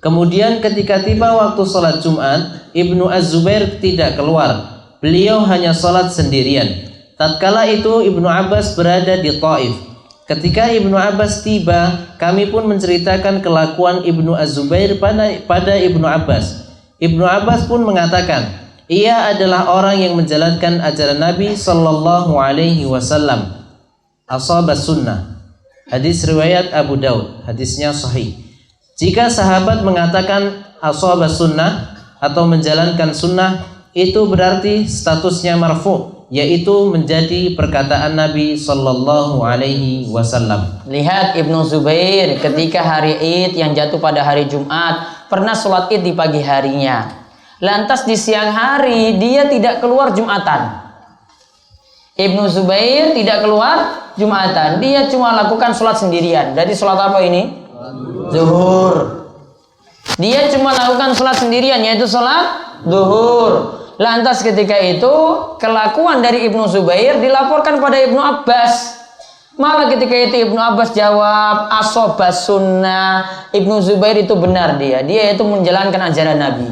Kemudian ketika tiba waktu sholat Jumat, Ibnu Az-Zubair tidak keluar. Beliau hanya sholat sendirian. Tatkala itu Ibnu Abbas berada di Taif. Ketika Ibnu Abbas tiba, kami pun menceritakan kelakuan Ibnu Az-Zubair pada Ibnu Abbas. Ibnu Abbas pun mengatakan, ia adalah orang yang menjalankan ajaran Nabi Sallallahu Alaihi Wasallam. Ashabas sunnah. Hadis riwayat Abu Daud. Hadisnya sahih. Jika sahabat mengatakan ashabas sunnah atau menjalankan sunnah, itu berarti statusnya marfu', yaitu menjadi perkataan Nabi Sallallahu Alaihi Wasallam. Lihat Ibnu Zubair ketika hari Id yang jatuh pada hari Jumat pernah sholat Id di pagi harinya. Lantas di siang hari dia tidak keluar Jumatan. Ibnu Zubair tidak keluar Jumatan, dia cuma lakukan sholat sendirian. Jadi sholat apa ini? Zuhur. Dia cuma lakukan sholat sendirian, yaitu sholat zuhur. Lantas ketika itu kelakuan dari Ibnu Zubair dilaporkan pada Ibnu Abbas. Maka ketika itu Ibnu Abbas jawab, ashabas sunnah. Ibnu Zubair itu benar, dia itu menjalankan ajaran Nabi.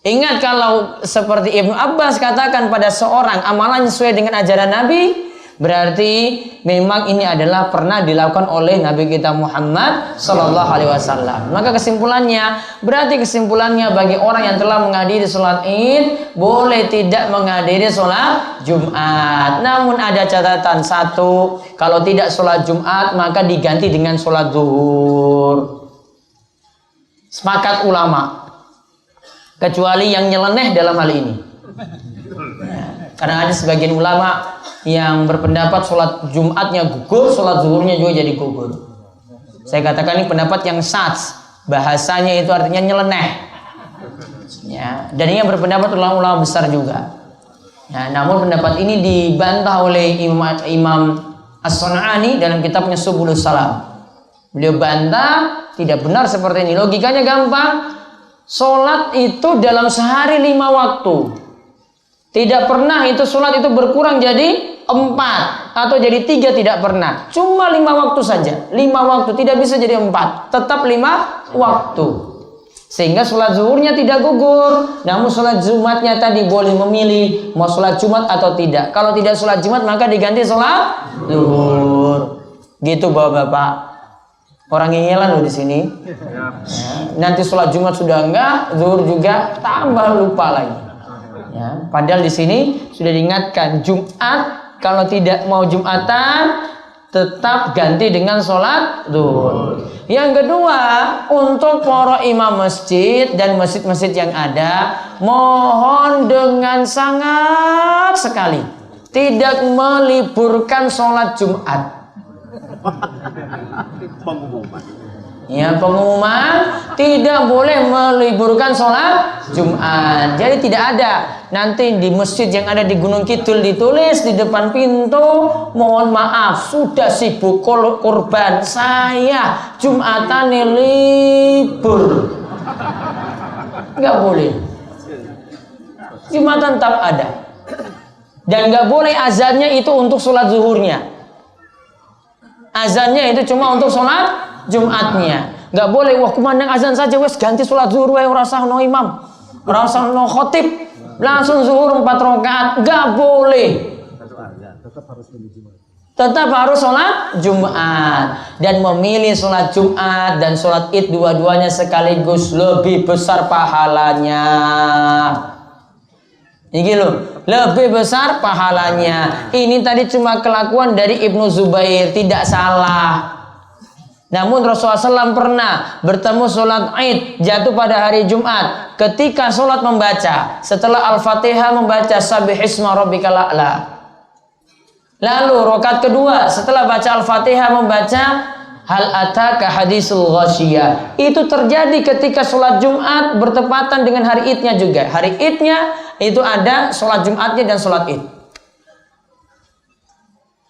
Ingat, kalau seperti Ibnu Abbas katakan pada seorang amalan sesuai dengan ajaran Nabi, berarti memang ini adalah pernah dilakukan oleh Nabi kita Muhammad Sallallahu Alaihi Wasallam. Maka kesimpulannya bagi orang yang telah menghadiri sholat Id boleh tidak menghadiri sholat Jumat. Namun ada catatan satu, kalau tidak sholat Jumat maka diganti dengan sholat zuhur. Sepakat ulama, kecuali yang nyeleneh dalam hal ini. Karena ada sebagian ulama yang berpendapat sholat Jumatnya gugur, sholat zuhurnya juga jadi gugur. Saya katakan ini pendapat yang sats, bahasanya itu artinya nyeleneh. Ya, dan ini yang berpendapat ulama-ulama besar juga. Nah, namun pendapat ini dibantah oleh Imam As-Sun'ani dalam kitabnya Subulus Salam. Beliau bantah, tidak benar seperti ini. Logikanya gampang. Sholat itu dalam sehari 5 waktu. Tidak pernah itu sholat itu berkurang jadi 4 atau jadi 3, tidak pernah. Cuma 5 waktu saja. 5 waktu, tidak bisa jadi 4. Tetap 5 waktu. Sehingga sholat zuhurnya tidak gugur. Namun sholat Jumatnya tadi boleh memilih mau sholat Jumat atau tidak. Kalau tidak sholat Jumat maka diganti sholat zuhur. Gitu bapak-bapak. Orang ngeyelan loh di sini. Ya, nanti sholat Jumat sudah enggak, zuhur juga tambah lupa lagi. Ya, padahal di sini sudah diingatkan Jumat Kalau tidak mau Jumatan, tetap ganti dengan sholat zuhur. Yang kedua, untuk para imam masjid dan masjid-masjid yang ada, mohon dengan sangat sekali tidak meliburkan sholat Jumat. Ya, pengumuman tidak boleh meliburkan sholat Jumat. Jadi tidak ada nanti di masjid yang ada di Gunung Kidul ditulis di depan pintu, mohon maaf sudah sibuk kurban, saya Jumatan libur. Nggak boleh. Jumatan tetap ada. Dan nggak boleh azannya itu untuk sholat zuhurnya. Azannya itu cuma untuk sholat Jumatnya. Nggak boleh, wah kumandang azan saja wes ganti sholat zuhur wae, ora usah no imam, ora usah no khotib, langsung zuhur 4 rakaat. Nggak boleh. Tetap harus sholat Jumat. Dan memilih sholat Jumat dan sholat Id dua-duanya sekaligus lebih besar pahalanya. Ini loh, lebih besar pahalanya. Ini tadi cuma kelakuan dari Ibnu Zubair, tidak salah. Namun Rasulullah SAW pernah bertemu sholat Id jatuh pada hari Jumat. Ketika sholat membaca, setelah Al-Fatihah membaca Sabbihisma rabbikal a'la. Lalu rakaat kedua setelah baca Al-Fatihah membaca Hal ataka hadisul ghasyiyah. Itu terjadi ketika sholat Jumat bertepatan dengan hari Idnya juga. Hari Idnya itu ada sholat Jumatnya dan sholat Id.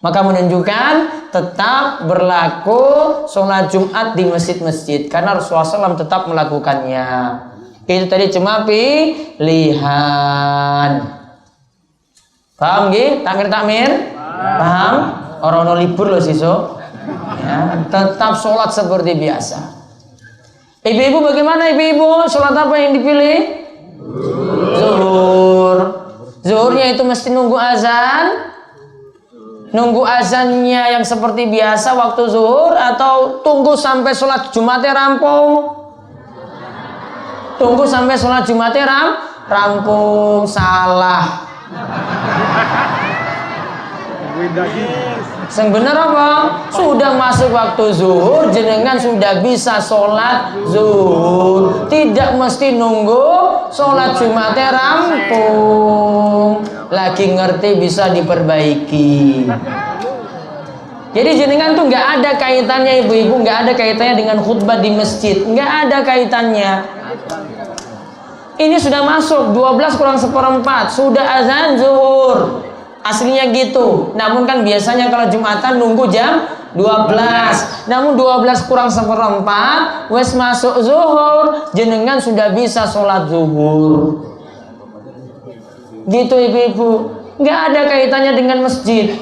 Maka menunjukkan tetap berlaku sholat Jumat di masjid-masjid karena Rasulullah SAW tetap melakukannya. Itu tadi cuma pilihan. Paham gih? Takmir? Paham? Orang no libur loh siso. Ya, tetap sholat seperti biasa. Ibu-ibu bagaimana ibu-ibu? Sholat apa yang dipilih? Zuhur. Zuhurnya itu mesti nunggu azan. Nunggu azannya yang seperti biasa waktu zuhur atau tunggu sampai sholat Jumatnya rampung? Tunggu sampai sholat Jumatnya rampung. Salah. Yang bener apa? Sudah masuk waktu zuhur, jenengan sudah bisa sholat zuhur. Tidak mesti nunggu sholat Jumatnya rampung. Lagi ngerti bisa diperbaiki. Jadi jenengan tuh nggak ada kaitannya ibu-ibu, nggak ada kaitannya dengan khutbah di masjid, nggak ada kaitannya. Ini sudah masuk 12 kurang 1/4, sudah azan zuhur. Aslinya gitu. Namun kan biasanya kalau Jumatan nunggu jam 12. Namun 12 kurang 1/4 wes masuk zuhur, jenengan sudah bisa sholat zuhur. Gitu ibu-ibu. Nggak ada kaitannya dengan masjid.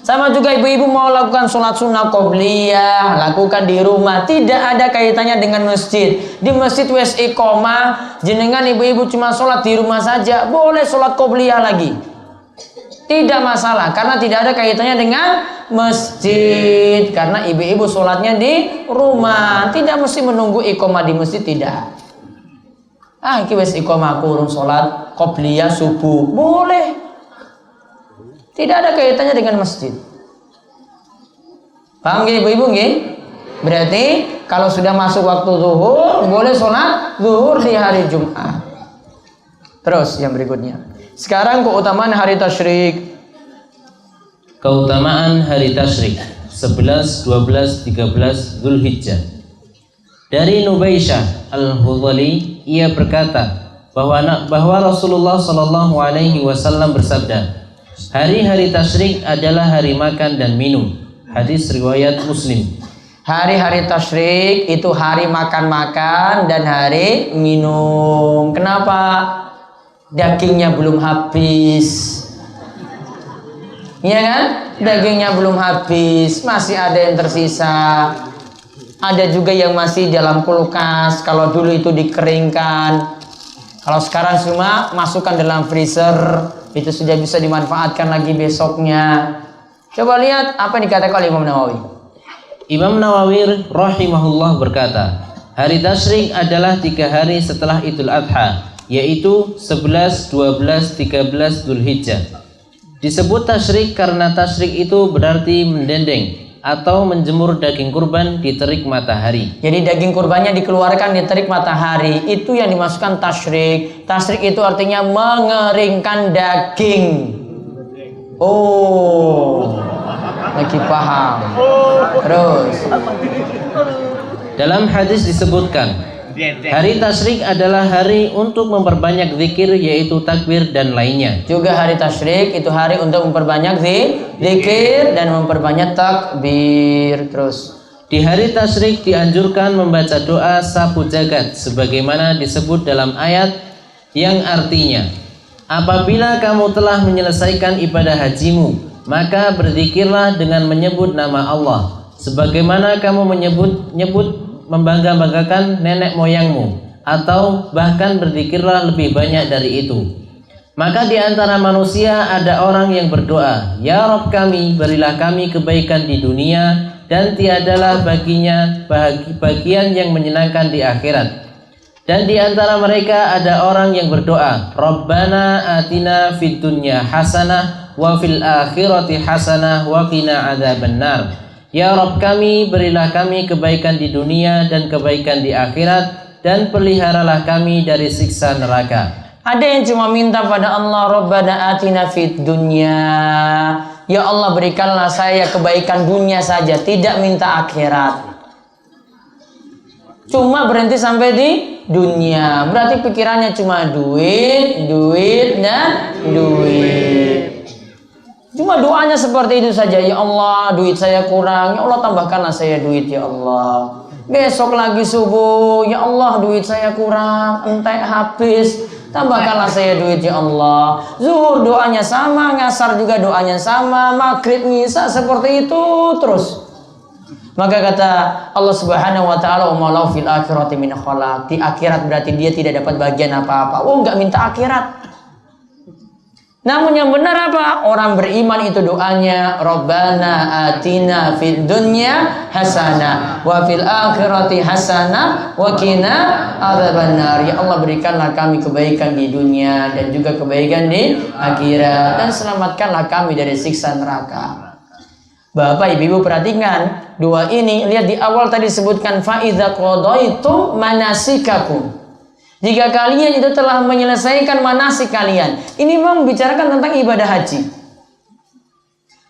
Sama juga ibu-ibu mau lakukan sholat sunnah qobliyah, lakukan di rumah, tidak ada kaitannya dengan masjid. Di masjid wes iqomah, jenengan ibu-ibu cuma sholat di rumah saja, boleh sholat qobliyah lagi. Tidak masalah, karena tidak ada kaitannya dengan masjid. Karena ibu-ibu sholatnya di rumah, tidak mesti menunggu iqomah di masjid, tidak. Iki wes iqomah kurung sholat qobliyah subuh, boleh. Tidak ada kaitannya dengan masjid. Paham gak ibu-ibu gak? Berarti kalau sudah masuk waktu zuhur, boleh sholat zuhur di hari Jumat. Terus yang berikutnya. Sekarang keutamaan hari tasyrik. Keutamaan hari tasyrik 11, 12, 13 Dzulhijjah. Dari Nubaisyah Al-Hudhali, ia berkata bahwa Rasulullah Shallallahu Alaihi Wasallam bersabda, hari-hari tasyrik adalah hari makan dan minum. Hadis riwayat Muslim. Hari-hari tasyrik itu hari makan-makan dan hari minum. Kenapa? Dagingnya belum habis. Iya kan? Dagingnya belum habis, masih ada yang tersisa. Ada juga yang masih dalam kulkas. Kalau dulu itu dikeringkan. Kalau sekarang cuma masukkan dalam freezer, itu sudah bisa dimanfaatkan lagi besoknya. Coba lihat apa yang dikatakan oleh Imam Nawawi. Imam Nawawi rahimahullah berkata, hari tasyrik adalah 3 hari setelah Idul Adha, yaitu 11, 12, 13 Dzulhijjah. Disebut tasyrik karena tasyrik itu berarti mendendeng atau menjemur daging kurban di terik matahari. Jadi daging kurbannya dikeluarkan di terik matahari, itu yang dimasukkan tasyrik. Tasyrik itu artinya mengeringkan daging. Oh, lagi paham. Terus Dalam hadis disebutkan, hari tasyrik adalah hari untuk memperbanyak zikir, yaitu takbir dan lainnya. juga hari tasyrik itu hari untuk memperbanyak zikir dan memperbanyak takbir. Terus Di hari tasyrik dianjurkan membaca doa sapu jagat sebagaimana disebut dalam ayat yang artinya, apabila kamu telah menyelesaikan ibadah hajimu, maka berzikirlah dengan menyebut nama Allah, sebagaimana kamu menyebut membangga-banggakan nenek moyangmu, atau bahkan berzikirlah lebih banyak dari itu. Maka di antara manusia ada orang yang berdoa, ya Rabb kami, berilah kami kebaikan di dunia, dan tiadalah baginya bagian yang menyenangkan di akhirat. Dan di antara mereka ada orang yang berdoa, Rabbana atina fid dunya hasanah wa fil akhirati hasanah wa qina adzabannar. Ya Rabb kami, berilah kami kebaikan di dunia dan kebaikan di akhirat, dan peliharalah kami dari siksa neraka. ada yang cuma minta pada Allah, Rabbana atina fid dunya, ya Allah berikanlah saya kebaikan dunia saja, tidak minta akhirat. Cuma berhenti sampai di dunia, berarti pikirannya cuma duit, duit, dan duit. Cuma doanya seperti itu saja, ya Allah duit saya kurang, ya Allah tambahkanlah saya duit ya Allah. Besok lagi subuh, ya Allah duit saya kurang, entek habis, tambahkanlah saya duit ya Allah. Zuhur doanya sama, ngasar juga doanya sama, maghrib ngisa seperti itu terus. Maka kata Allah Subhanahu wa taala, "Umalau fil akhirati min khalaq." Di akhirat berarti dia tidak dapat bagian apa-apa. Oh, enggak minta akhirat. Namun yang benar apa? Orang beriman itu doanya, Rabbana atina fid dunya hasanah wa fil akhirati hasanah wa qina adzabannar. Ya Allah berikanlah kami kebaikan di dunia dan juga kebaikan di akhirat, dan selamatkanlah kami dari siksa neraka. Bapak Ibu perhatikan doa ini, lihat di awal tadi disebutkan fa idza qadaitum manasikakum. Jika kalian itu telah menyelesaikan manasik kalian. Ini membicarakan tentang ibadah haji.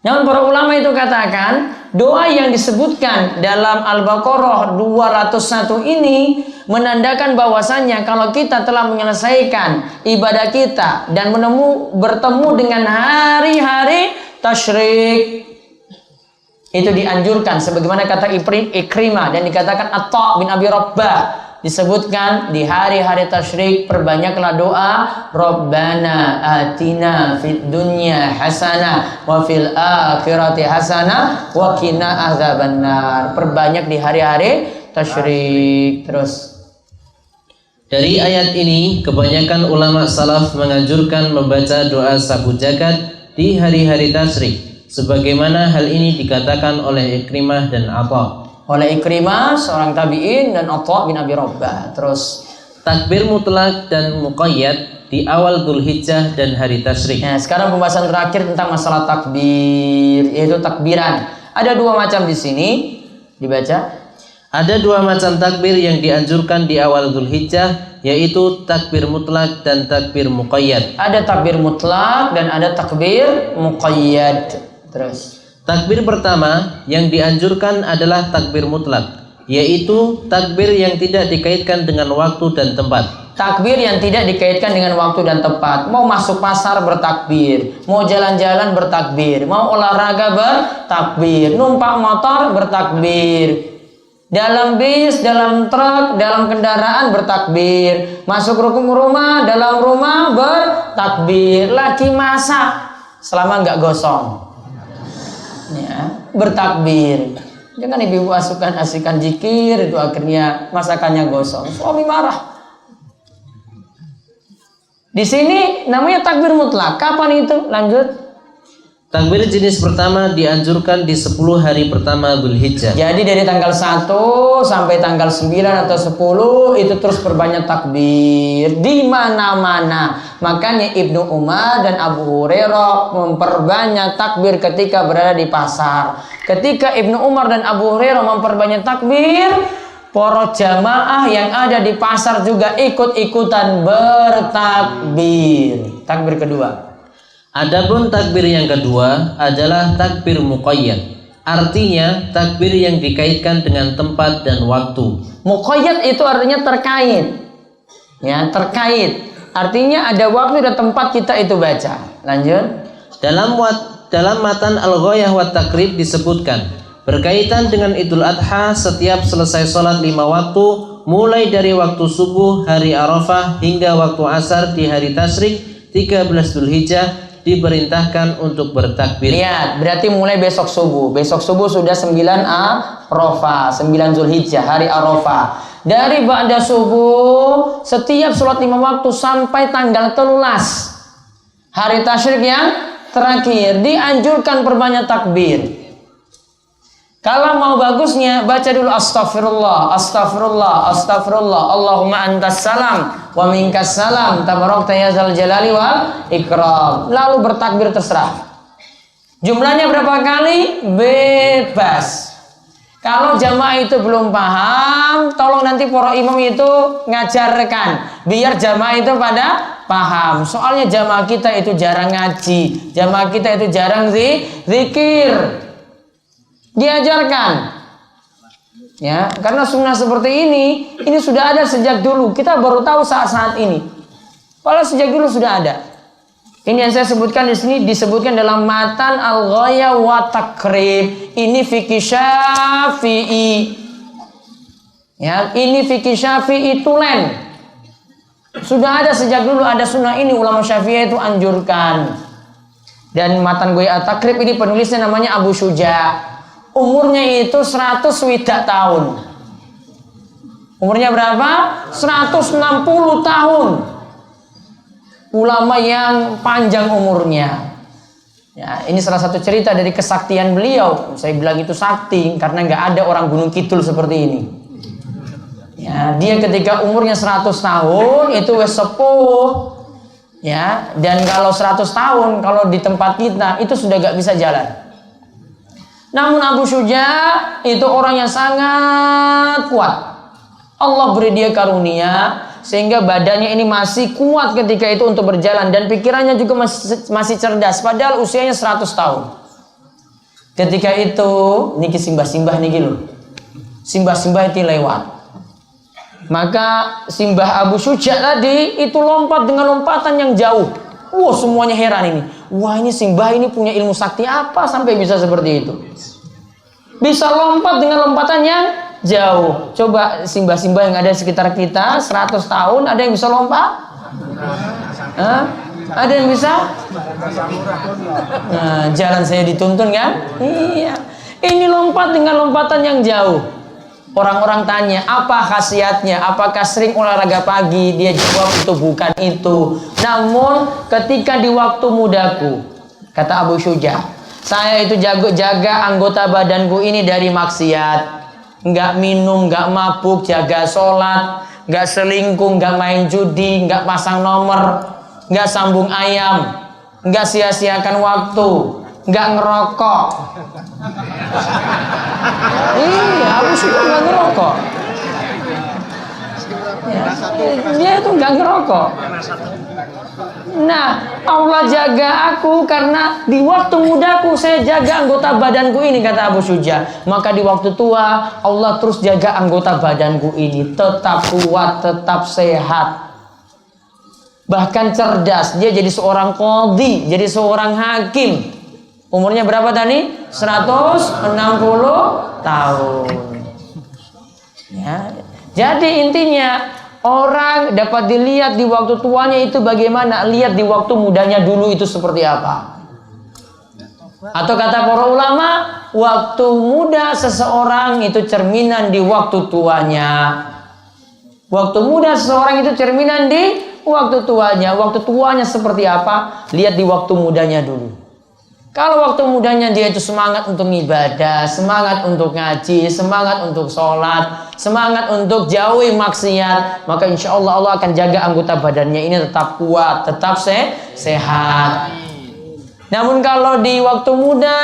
Namun para ulama itu katakan, doa yang disebutkan dalam Al-Baqarah 201 ini menandakan bahwasannya kalau kita telah menyelesaikan ibadah kita dan bertemu dengan hari-hari tasyrik, itu dianjurkan sebagaimana kata Ikrimah dan dikatakan Atta bin Abi Rabbah, disebutkan di hari-hari tasyrik perbanyaklah doa Rabbana atina fid dunya hasanah wa fil akhirati hasanah wa qina adzabannar. Perbanyak di hari-hari tasyrik. Terus dari ayat ini kebanyakan ulama salaf menganjurkan membaca doa sabu jagat di hari-hari tasyrik, sebagaimana hal ini dikatakan oleh Ikrimah dan Atta. Oleh Ikrimah seorang tabi'in dan Atta bin Abi Rabbah. Terus takbir mutlak dan muqayyad di awal Dzulhijjah dan hari tasyrik. Nah, sekarang pembahasan terakhir tentang masalah takbir, yaitu takbiran. Ada dua macam di sini, dibaca. Ada dua macam takbir yang dianjurkan di awal Dzulhijjah, yaitu takbir mutlak dan takbir muqayyad. Ada takbir mutlak dan ada takbir muqayyad. Terus takbir pertama yang dianjurkan adalah takbir mutlak, yaitu takbir yang tidak dikaitkan dengan waktu dan tempat. Takbir yang tidak dikaitkan dengan waktu dan tempat. Mau masuk pasar bertakbir, mau jalan-jalan bertakbir, mau olahraga bertakbir, numpak motor bertakbir, dalam bis, dalam truk, dalam kendaraan bertakbir, masuk rumah, dalam rumah bertakbir, lagi masak selama nggak gosong, ya, bertakbir. Jangan ibu-ibu asihkan zikir itu akhirnya masakannya gosong, suami marah. Di sini namanya takbir mutlak. Kapan itu? Lanjut. Takbir jenis pertama dianjurkan di 10 hari pertama Dzulhijjah. Jadi dari tanggal 1 sampai tanggal 9 atau 10 itu terus perbanyak takbir di mana-mana. Makanya Ibnu Umar dan Abu Hurairah memperbanyak takbir ketika berada di pasar. Ketika Ibnu Umar dan Abu Hurairah memperbanyak takbir, para jamaah yang ada di pasar juga ikut-ikutan bertakbir. Takbir kedua. Adapun takbir yang kedua adalah takbir muqayyad. Artinya takbir yang dikaitkan dengan tempat dan waktu. Muqayyad itu artinya terkait. Ya, terkait. Artinya ada waktu dan tempat kita itu baca. Lanjut. Dalam matan Al-Ghayah wa Taqrib disebutkan berkaitan dengan Idul Adha, setiap selesai sholat 5 waktu, mulai dari waktu subuh hari Arafah hingga waktu asar di hari Tasyrik 13 Dzulhijjah, diperintahkan untuk bertakbir. Lihat, berarti mulai besok subuh. Besok subuh sudah 9 Arafah, 9 Dzulhijjah, hari Arafah. Dari ba'da subuh, setiap sholat 5 waktu sampai tanggal 13 hari Tasyrik yang terakhir, dianjurkan perbanyak takbir. Kalau mau bagusnya, baca dulu astagfirullah, astagfirullah, astagfirullah, Allahumma antas salam wa minkas salam, tabarakta ya zal jalali wal ikram. Lalu bertakbir terserah. Jumlahnya berapa kali? Bebas. Kalau jamaah itu belum paham, tolong nanti para imam itu ngajarkan, biar jamaah itu pada paham. Soalnya jamaah kita itu jarang ngaji, jamaah kita itu jarang zikir. Diajarkan, ya, karena sunnah seperti ini sudah ada sejak dulu. Kita baru tahu saat-saat ini. Padahal sejak dulu sudah ada. Ini yang saya sebutkan di sini disebutkan dalam matan Al-Ghayah wa Taqrib. Ini fikih Syafi'i. Ya, ini fikih Syafi'i tulen. Sudah ada sejak dulu, ada sunnah ini, ulama Syafi'i itu anjurkan. Dan matan Ghayah Taqrib ini penulisnya namanya Abu Syuja'. Umurnya itu 100 tahun. Umurnya berapa? 160 tahun. Ulama yang panjang umurnya. Ya, ini salah satu cerita dari kesaktian beliau. Saya bilang itu sakti karena nggak ada orang Gunung Kidul seperti ini. Ya, dia ketika umurnya 100 tahun itu wes sepuh. Ya, dan kalau 100 tahun kalau di tempat kita itu sudah nggak bisa jalan. Namun Abu Syuja' itu orang yang sangat kuat. Allah beri dia karunia sehingga badannya ini masih kuat ketika itu untuk berjalan dan pikirannya juga masih cerdas padahal usianya 100 tahun. Ketika itu niki simbah-simbah niki lho. Simbah-simbah itu lewat. Maka simbah Abu Syuja' tadi itu lompat dengan lompatan yang jauh. Wah, semuanya heran ini. Wah, ini simbah ini punya ilmu sakti apa sampai bisa seperti itu? Bisa lompat dengan lompatan yang jauh. Coba simbah-simbah yang ada di sekitar kita 100 tahun ada yang bisa lompat? Hah? Ada yang bisa? Nah, jalan saya dituntun kan? Iya. Ini lompat dengan lompatan yang jauh. Orang-orang tanya, apa khasiatnya? Apakah sering olahraga pagi? Dia jawab itu bukan itu. Namun ketika di waktu mudaku, kata Abu Syuja', saya itu jaga anggota badanku ini dari maksiat. Nggak minum, nggak mabuk, jaga sholat, nggak selingkuh, nggak main judi, nggak pasang nomor, nggak sambung ayam, nggak sia-siakan waktu, nggak ngerokok. Iya, Abu Syuja' nggak ngerokok. Ya, dia itu nggak ngerokok. Nah, Allah jaga aku karena di waktu mudaku saya jaga anggota badanku ini, kata Abu Syuja'. Maka di waktu tua Allah terus jaga anggota badanku ini tetap kuat, tetap sehat. Bahkan cerdas. Dia jadi seorang qadhi, jadi seorang hakim. Umurnya berapa tadi? 160 tahun. Ya. Jadi intinya orang dapat dilihat di waktu tuanya itu bagaimana, lihat di waktu mudanya dulu itu seperti apa. Atau kata para ulama, waktu muda seseorang itu cerminan di waktu tuanya. Waktu muda seseorang itu cerminan di waktu tuanya. Waktu tuanya seperti apa? Lihat di waktu mudanya dulu. Kalau waktu mudanya dia itu semangat untuk ibadah, semangat untuk ngaji, semangat untuk sholat, semangat untuk jauhi maksiat, maka insya Allah Allah akan jaga anggota badannya ini tetap kuat, tetap sehat. Namun kalau di waktu muda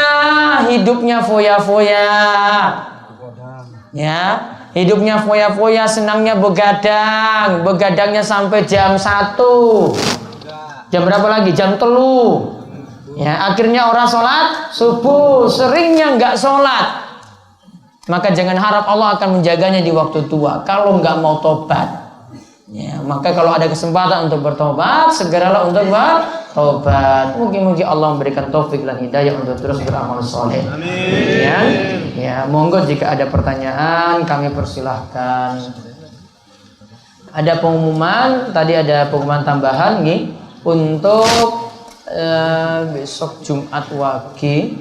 hidupnya foya-foya, ya, hidupnya foya-foya, senangnya begadangnya sampai jam 1, jam berapa lagi? Jam 3. Ya, akhirnya orang sholat subuh, seringnya nggak sholat, maka jangan harap Allah akan menjaganya di waktu tua. Kalau nggak mau tobat, ya, maka kalau ada kesempatan untuk bertobat, segeralah untuk bertobat. Mungkin Allah memberikan taufik dan hidayah untuk terus beramal soleh. Amin. Ya, monggo jika ada pertanyaan kami persilahkan. Ada pengumuman, tadi ada pengumuman tambahan nih untuk besok Jumat Wage,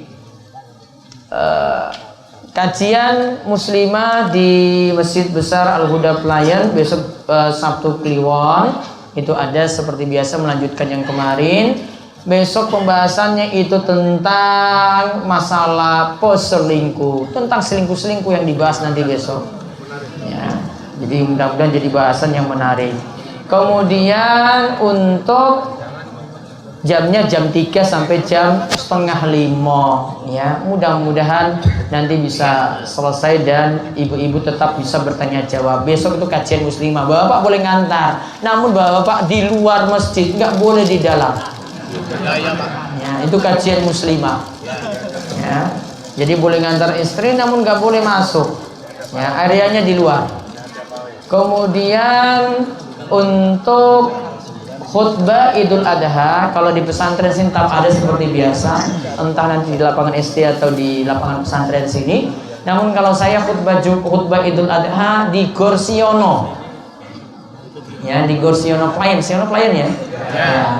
kajian muslimah di Masjid Besar Al-Huda Pelayan besok Sabtu Kliwon. Itu ada seperti biasa melanjutkan yang kemarin. Besok pembahasannya itu tentang masalah selingkuh, tentang selingkuh yang dibahas nanti besok. Ya, jadi mudah-mudahan jadi bahasan yang menarik. Kemudian untuk jamnya jam 3 sampai jam 4:30 ya. Mudah-mudahan nanti bisa selesai dan ibu-ibu tetap bisa bertanya jawab. Besok itu kajian muslimah. Bapak boleh ngantar, namun bapak di luar masjid, nggak boleh di dalam. Ya, itu kajian muslimah. Ya. Jadi boleh ngantar istri namun nggak boleh masuk. Ya, areanya di luar. Kemudian untuk khutbah Idul Adha, kalau di pesantren sini tetap ada seperti biasa, entah nanti di lapangan SD atau di lapangan pesantren sini. Namun kalau saya khutbah Idul Adha di Gorsiono, ya, di Gorsiono Pelayan, ya,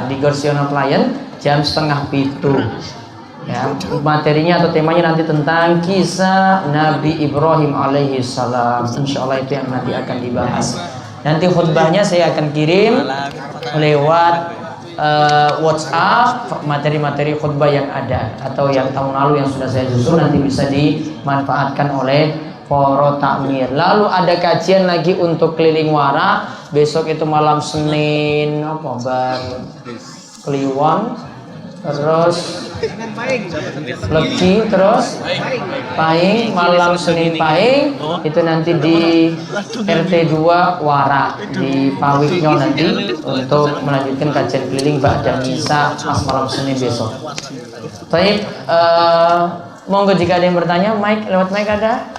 di Gorsiono Pelayan jam 6:30. Ya, materinya atau temanya nanti tentang kisah Nabi Ibrahim alaihi salam. Insya Allah itu yang nanti akan dibahas. Nanti khutbahnya saya akan kirim lewat WhatsApp materi-materi khutbah yang ada atau yang tahun lalu yang sudah saya susun, nanti bisa dimanfaatkan oleh para takmir. Lalu ada kajian lagi untuk keliling wara besok itu malam Senin Kliwon, terus Legi, terus Pahing, malam Senin Pahing itu nanti di RT 2 Wara di Pawiknya nanti untuk melanjutkan kajian keliling ba'da misa pas malam Senin besok. Baik, monggo jika ada yang bertanya, lewat mic ada.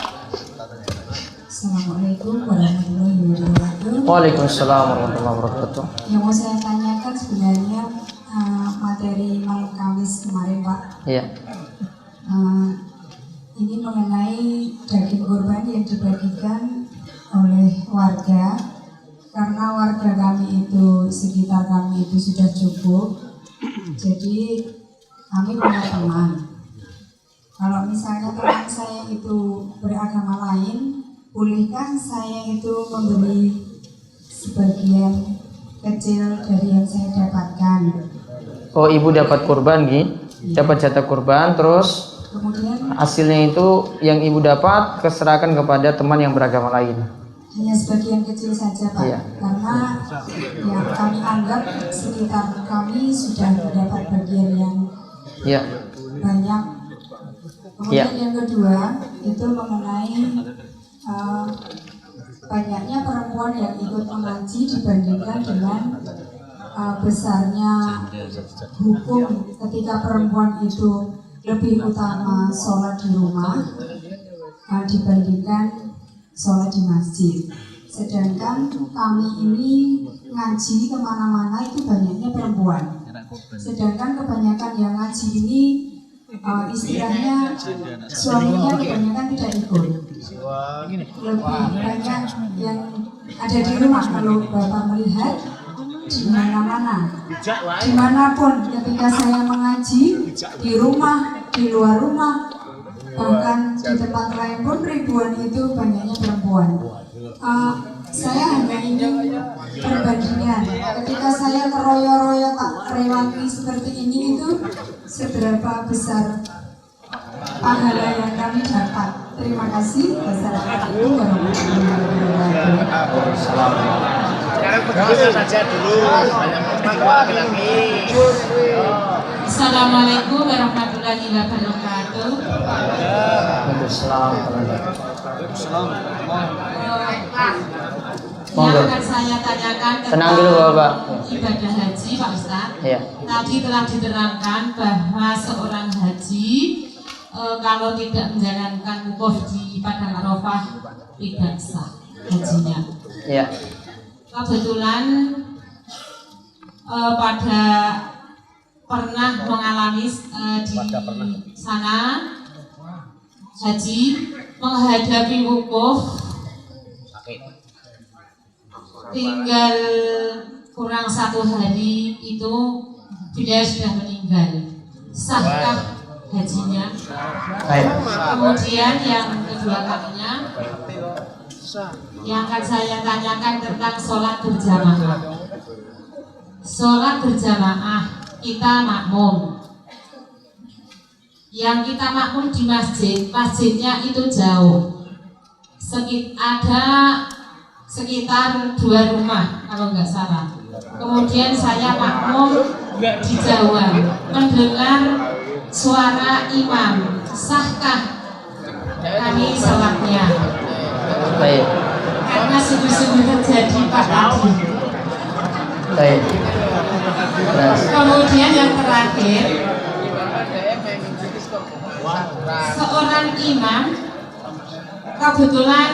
Assalamualaikum warahmatullahi wabarakatuh. Waalaikumsalam warahmatullahi wabarakatuh. Yang mau saya tanyakan sebenarnya materi malam Kamis kemarin, Pak. Iya. Ini mengenai daging kurban yang dibagikan oleh warga, karena warga kami itu, sekitar kami itu sudah cukup. Jadi kami punya teman. Kalau misalnya teman saya itu beragama lain, bolehkah saya itu memberi sebagian kecil dari yang saya dapatkan? Oh, ibu dapat kurban dapat jatah kurban, terus kemudian hasilnya itu yang ibu dapat keserahkan kepada teman yang beragama lain. Hanya sebagian kecil saja, Pak. Iya. Karena yang kami anggap sekitar kami sudah mendapat bagian yang banyak. Kemudian yang kedua itu mengenai banyaknya perempuan yang ikut mengaji dibandingkan dengan besarnya hukum ketika perempuan itu lebih utama sholat di rumah dibandingkan sholat di masjid. Sedangkan kami ini ngaji kemana-mana itu banyaknya perempuan. Sedangkan kebanyakan yang ngaji ini istilahnya suaminya kebanyakan tidak ikut. Lebih banyak yang ada di rumah. Kalau Bapak melihat di mana-mana, dimanapun ketika saya mengaji, di rumah, di luar rumah, bahkan di tempat lain pun ribuan itu banyaknya perempuan. Saya hanya ingin perbandingan. Ketika saya keroyo-royo tak rewangi seperti ini itu seberapa besar pahala yang kami dapat. Terima kasih. Wassalamualaikum warahmatullahi wabarakatuh. Sekarang begitu saja dulu. Lagi. Assalamualaikum warahmatullahi wabarakatuh. Yang akan saya tanyakan Tenang dulu, Bapak. ibadah haji, Pak Ustaz. Iya. Tadi telah diterangkan bahwa seorang haji kalau tidak menjalankan wukuf di Padang Arafah tidak sah hajinya. Iya. Kebetulan pada pernah mengalami di sana haji menghadapi wukuf tinggal kurang 1 hari itu beliau sudah meninggal. Sahkah hajinya? Kemudian yang kedua kalinya yang akan saya tanyakan tentang sholat berjamaah. Sholat berjamaah kita makmum. Yang kita makmum di masjid, masjidnya itu jauh. Ada sekitar 2 rumah kalau nggak salah. Kemudian saya makmum di Jawa, mendengar suara imam. Sahkah kami sholatnya? Baik. Karena sungguh-sungguh terjadi Pak tadi. Baik. Terus. Kemudian yang terakhir, seorang imam kebetulan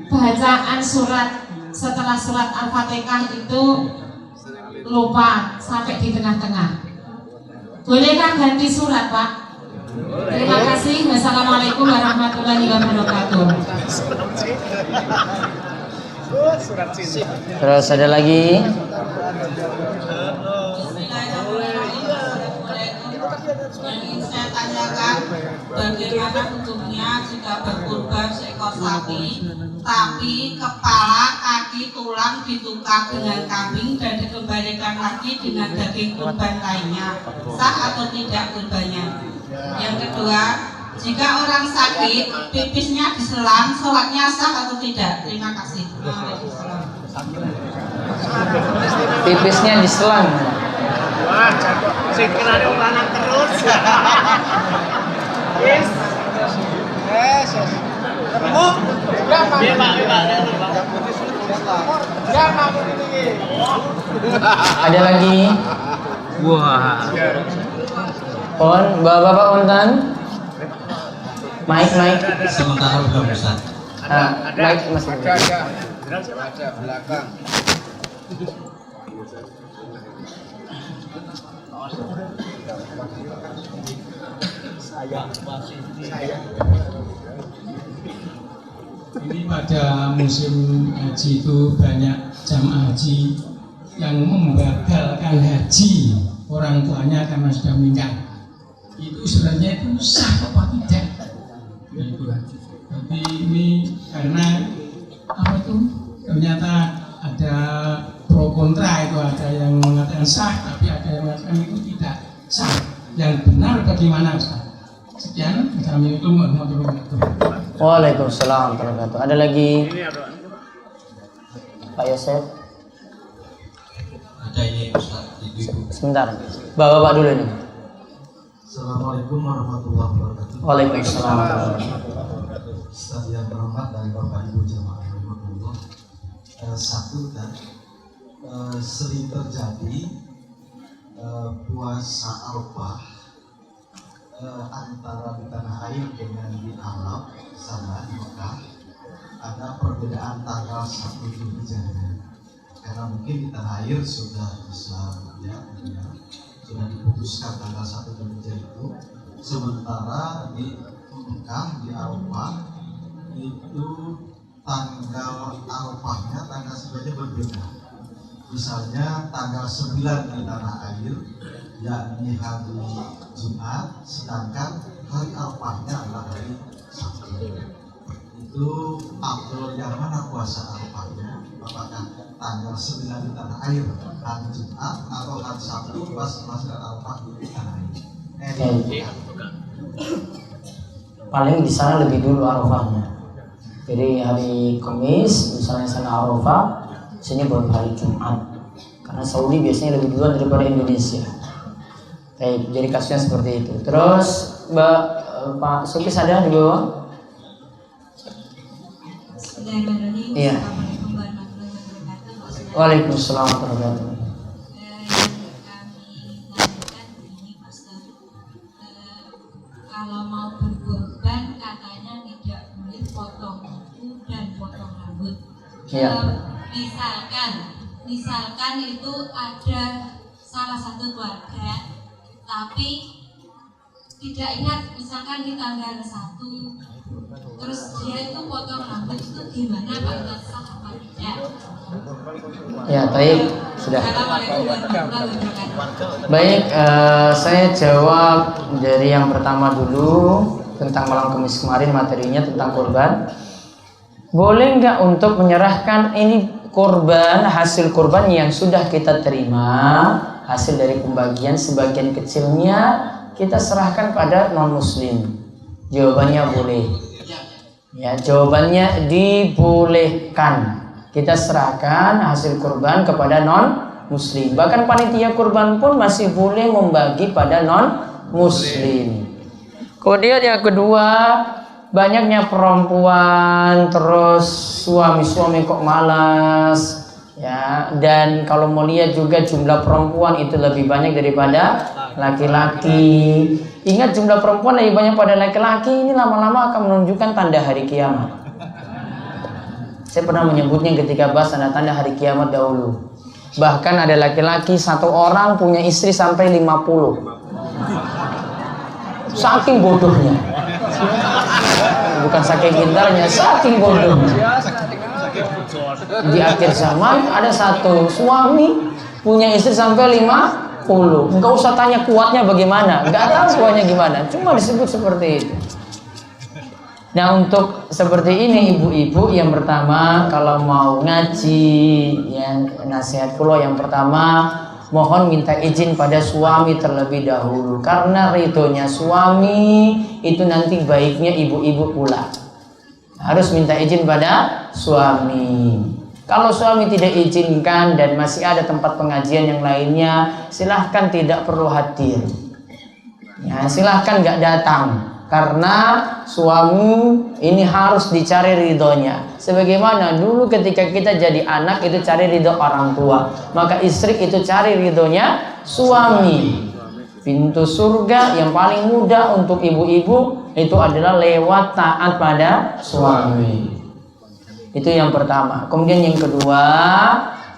bacaan surat setelah surat Al-Fatihah itu lupa sampai di tengah-tengah. Bolehkah ganti surat, Pak? Terima kasih. Wassalamualaikum warahmatullahi wabarakatuh. Terus ada lagi? Yang ingin saya tanyakan, bagaimana hukumnya jika berkurban seekor sapi, tapi kepala, kaki, tulang ditukar dengan kambing dan dikembalikan lagi dengan daging kurban lainnya, sah atau tidak kurbannya? Yang kedua, jika orang sakit, pipisnya diselang, sholatnya sah atau tidak? Terima kasih. Pipisnya diselang. Wah, jago. Sing kenane wong lanang terus. Yes. Yes. Ketemu? Ya, Pak. Iya, Pak. Ya, Pak. Ada lagi? Wah. On, bapak-bapak ontan. Mic. Sementara belum bisa. Mic masih. Ada belakang. Ini pada musim haji itu banyak jamaah haji yang membatalkan haji orang tuanya karena sudah meninggal. Itu sebenarnya itu sah apa tidak? Gitu. Tapi ini karena apa itu ternyata ada pro kontra, itu ada yang mengatakan sah, tapi ada yang mengatakan itu tidak sah. Yang benar bagaimana, Ustaz? Sekian, assalamualaikum warahmatullahi wabarakatuh. Waalaikumsalam warahmatullahi wabarakatuh. Ada lagi? Pak Yosef. Ada ini Ustaz, ibu-ibu. Sebentar. Bapak dulu nih. Assalamualaikum warahmatullahi wabarakatuh. Waalaikumsalam warahmatullahi wabarakatuh. Ustaz yang terhormat dan Bapak Ibu jamaah rahimahullah. Satu kan sering terjadi puasa Arafah antara di tanah air dengan di Arab sama di Mekah ada perbedaan tanggal 1 Zulhijjah, karena mungkin di tanah air sudah bisa sudah diputuskan tanggal 1 Zulhijjah itu, sementara di Mekah di Arafah itu tanggal Arafahnya tanggal sebenarnya berbeda. Misalnya tanggal 9 di tanah air yakni hari Jumat, sedangkan hari Arafahnya adalah hari Sabtu. Itu afdol yang mana puasa Arafahnya? Apakah tanggal 9 di tanah air, hari Jumat atau hari Sabtu pas Masjid Arafah di tanah air. Paling di sana lebih dulu Arafahnya. Jadi hari Kamis misalnya sana Arafah, sini baru hari Jumat. Karena Saudi biasanya lebih duluan daripada Indonesia. Jadi kasusnya seperti itu. Terus Pak Sukis ada di bawah? Bismillahirrahmanirrahim. Iya. Assalamualaikum warahmatullahi wabarakatuh. Waalaikumsalam warahmatullahi wabarakatuh. Yang kami tanyakan ini Pak Ustaz, kalau mau berkorban katanya tidak boleh potong kuku dan potong rambut. Iya. Misalkan itu ada salah satu keluarga tapi tidak ingat misalkan di tanggal 1 terus dia itu potong rambut, itu gimana Pak Ustaz, sah apa tidak? Ya, baik, sudah. Assalamualaikum warahmatullahi wabarakatuh. Baik, saya jawab dari yang pertama dulu tentang malam Kamis kemarin, materinya tentang kurban. Boleh nggak untuk menyerahkan ini kurban, hasil kurban yang sudah kita terima, hasil dari pembagian sebagian kecilnya kita serahkan pada non muslim? Jawabannya boleh. Ya, jawabannya dibolehkan. Kita serahkan hasil kurban kepada non muslim. Bahkan panitia kurban pun masih boleh membagi pada non muslim. Kemudian yang kedua, banyaknya perempuan, terus suami-suami kok malas, ya. Dan kalau mau lihat juga jumlah perempuan itu lebih banyak daripada laki-laki. Ingat, jumlah perempuan lebih banyak pada laki-laki, ini lama-lama akan menunjukkan tanda hari kiamat. Saya pernah menyebutnya ketika bahas tanda-tanda hari kiamat dahulu. Bahkan ada laki-laki satu orang punya istri sampai 50. Saking bodohnya. Bukan saking pintarnya, saking bodohnya. Di akhir zaman ada satu suami punya istri sampai 50. Enggak usah tanya kuatnya bagaimana, enggak tahu kuatnya gimana, cuma disebut seperti itu. Nah, untuk seperti ini ibu-ibu, yang pertama kalau mau ngaji, ya, nasihat kula yang pertama, mohon minta izin pada suami terlebih dahulu, karena ridhonya suami itu nanti baiknya ibu-ibu pula. Harus minta izin pada suami. Kalau suami tidak izinkan dan masih ada tempat pengajian yang lainnya, silahkan tidak perlu hadir. Ya, silahkan nggak datang, karena suami ini harus dicari ridhonya. Sebagaimana dulu ketika kita jadi anak itu cari ridho orang tua, maka istri itu cari ridhonya suami. Pintu surga yang paling mudah untuk ibu-ibu itu adalah lewat taat pada suami. Itu yang pertama. Kemudian yang kedua,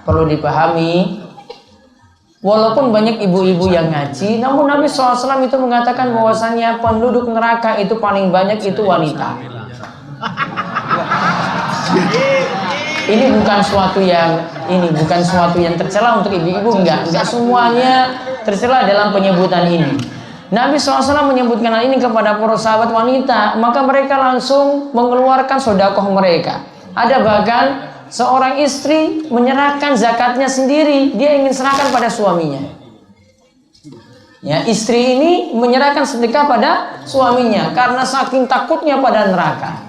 perlu dipahami, walaupun banyak ibu-ibu yang ngaji, namun Nabi SAW itu mengatakan bahwasannya penduduk neraka itu paling banyak itu wanita. Ini bukan suatu yang tercela untuk ibu-ibu, enggak semuanya tercela dalam penyebutan ini. Nabi SAW menyebutkan hal ini kepada para sahabat wanita, maka mereka langsung mengeluarkan sedekah mereka. Ada bahkan seorang istri menyerahkan zakatnya sendiri, dia ingin serahkan pada suaminya. Ya, istri ini menyerahkan sedekah pada suaminya karena saking takutnya pada neraka.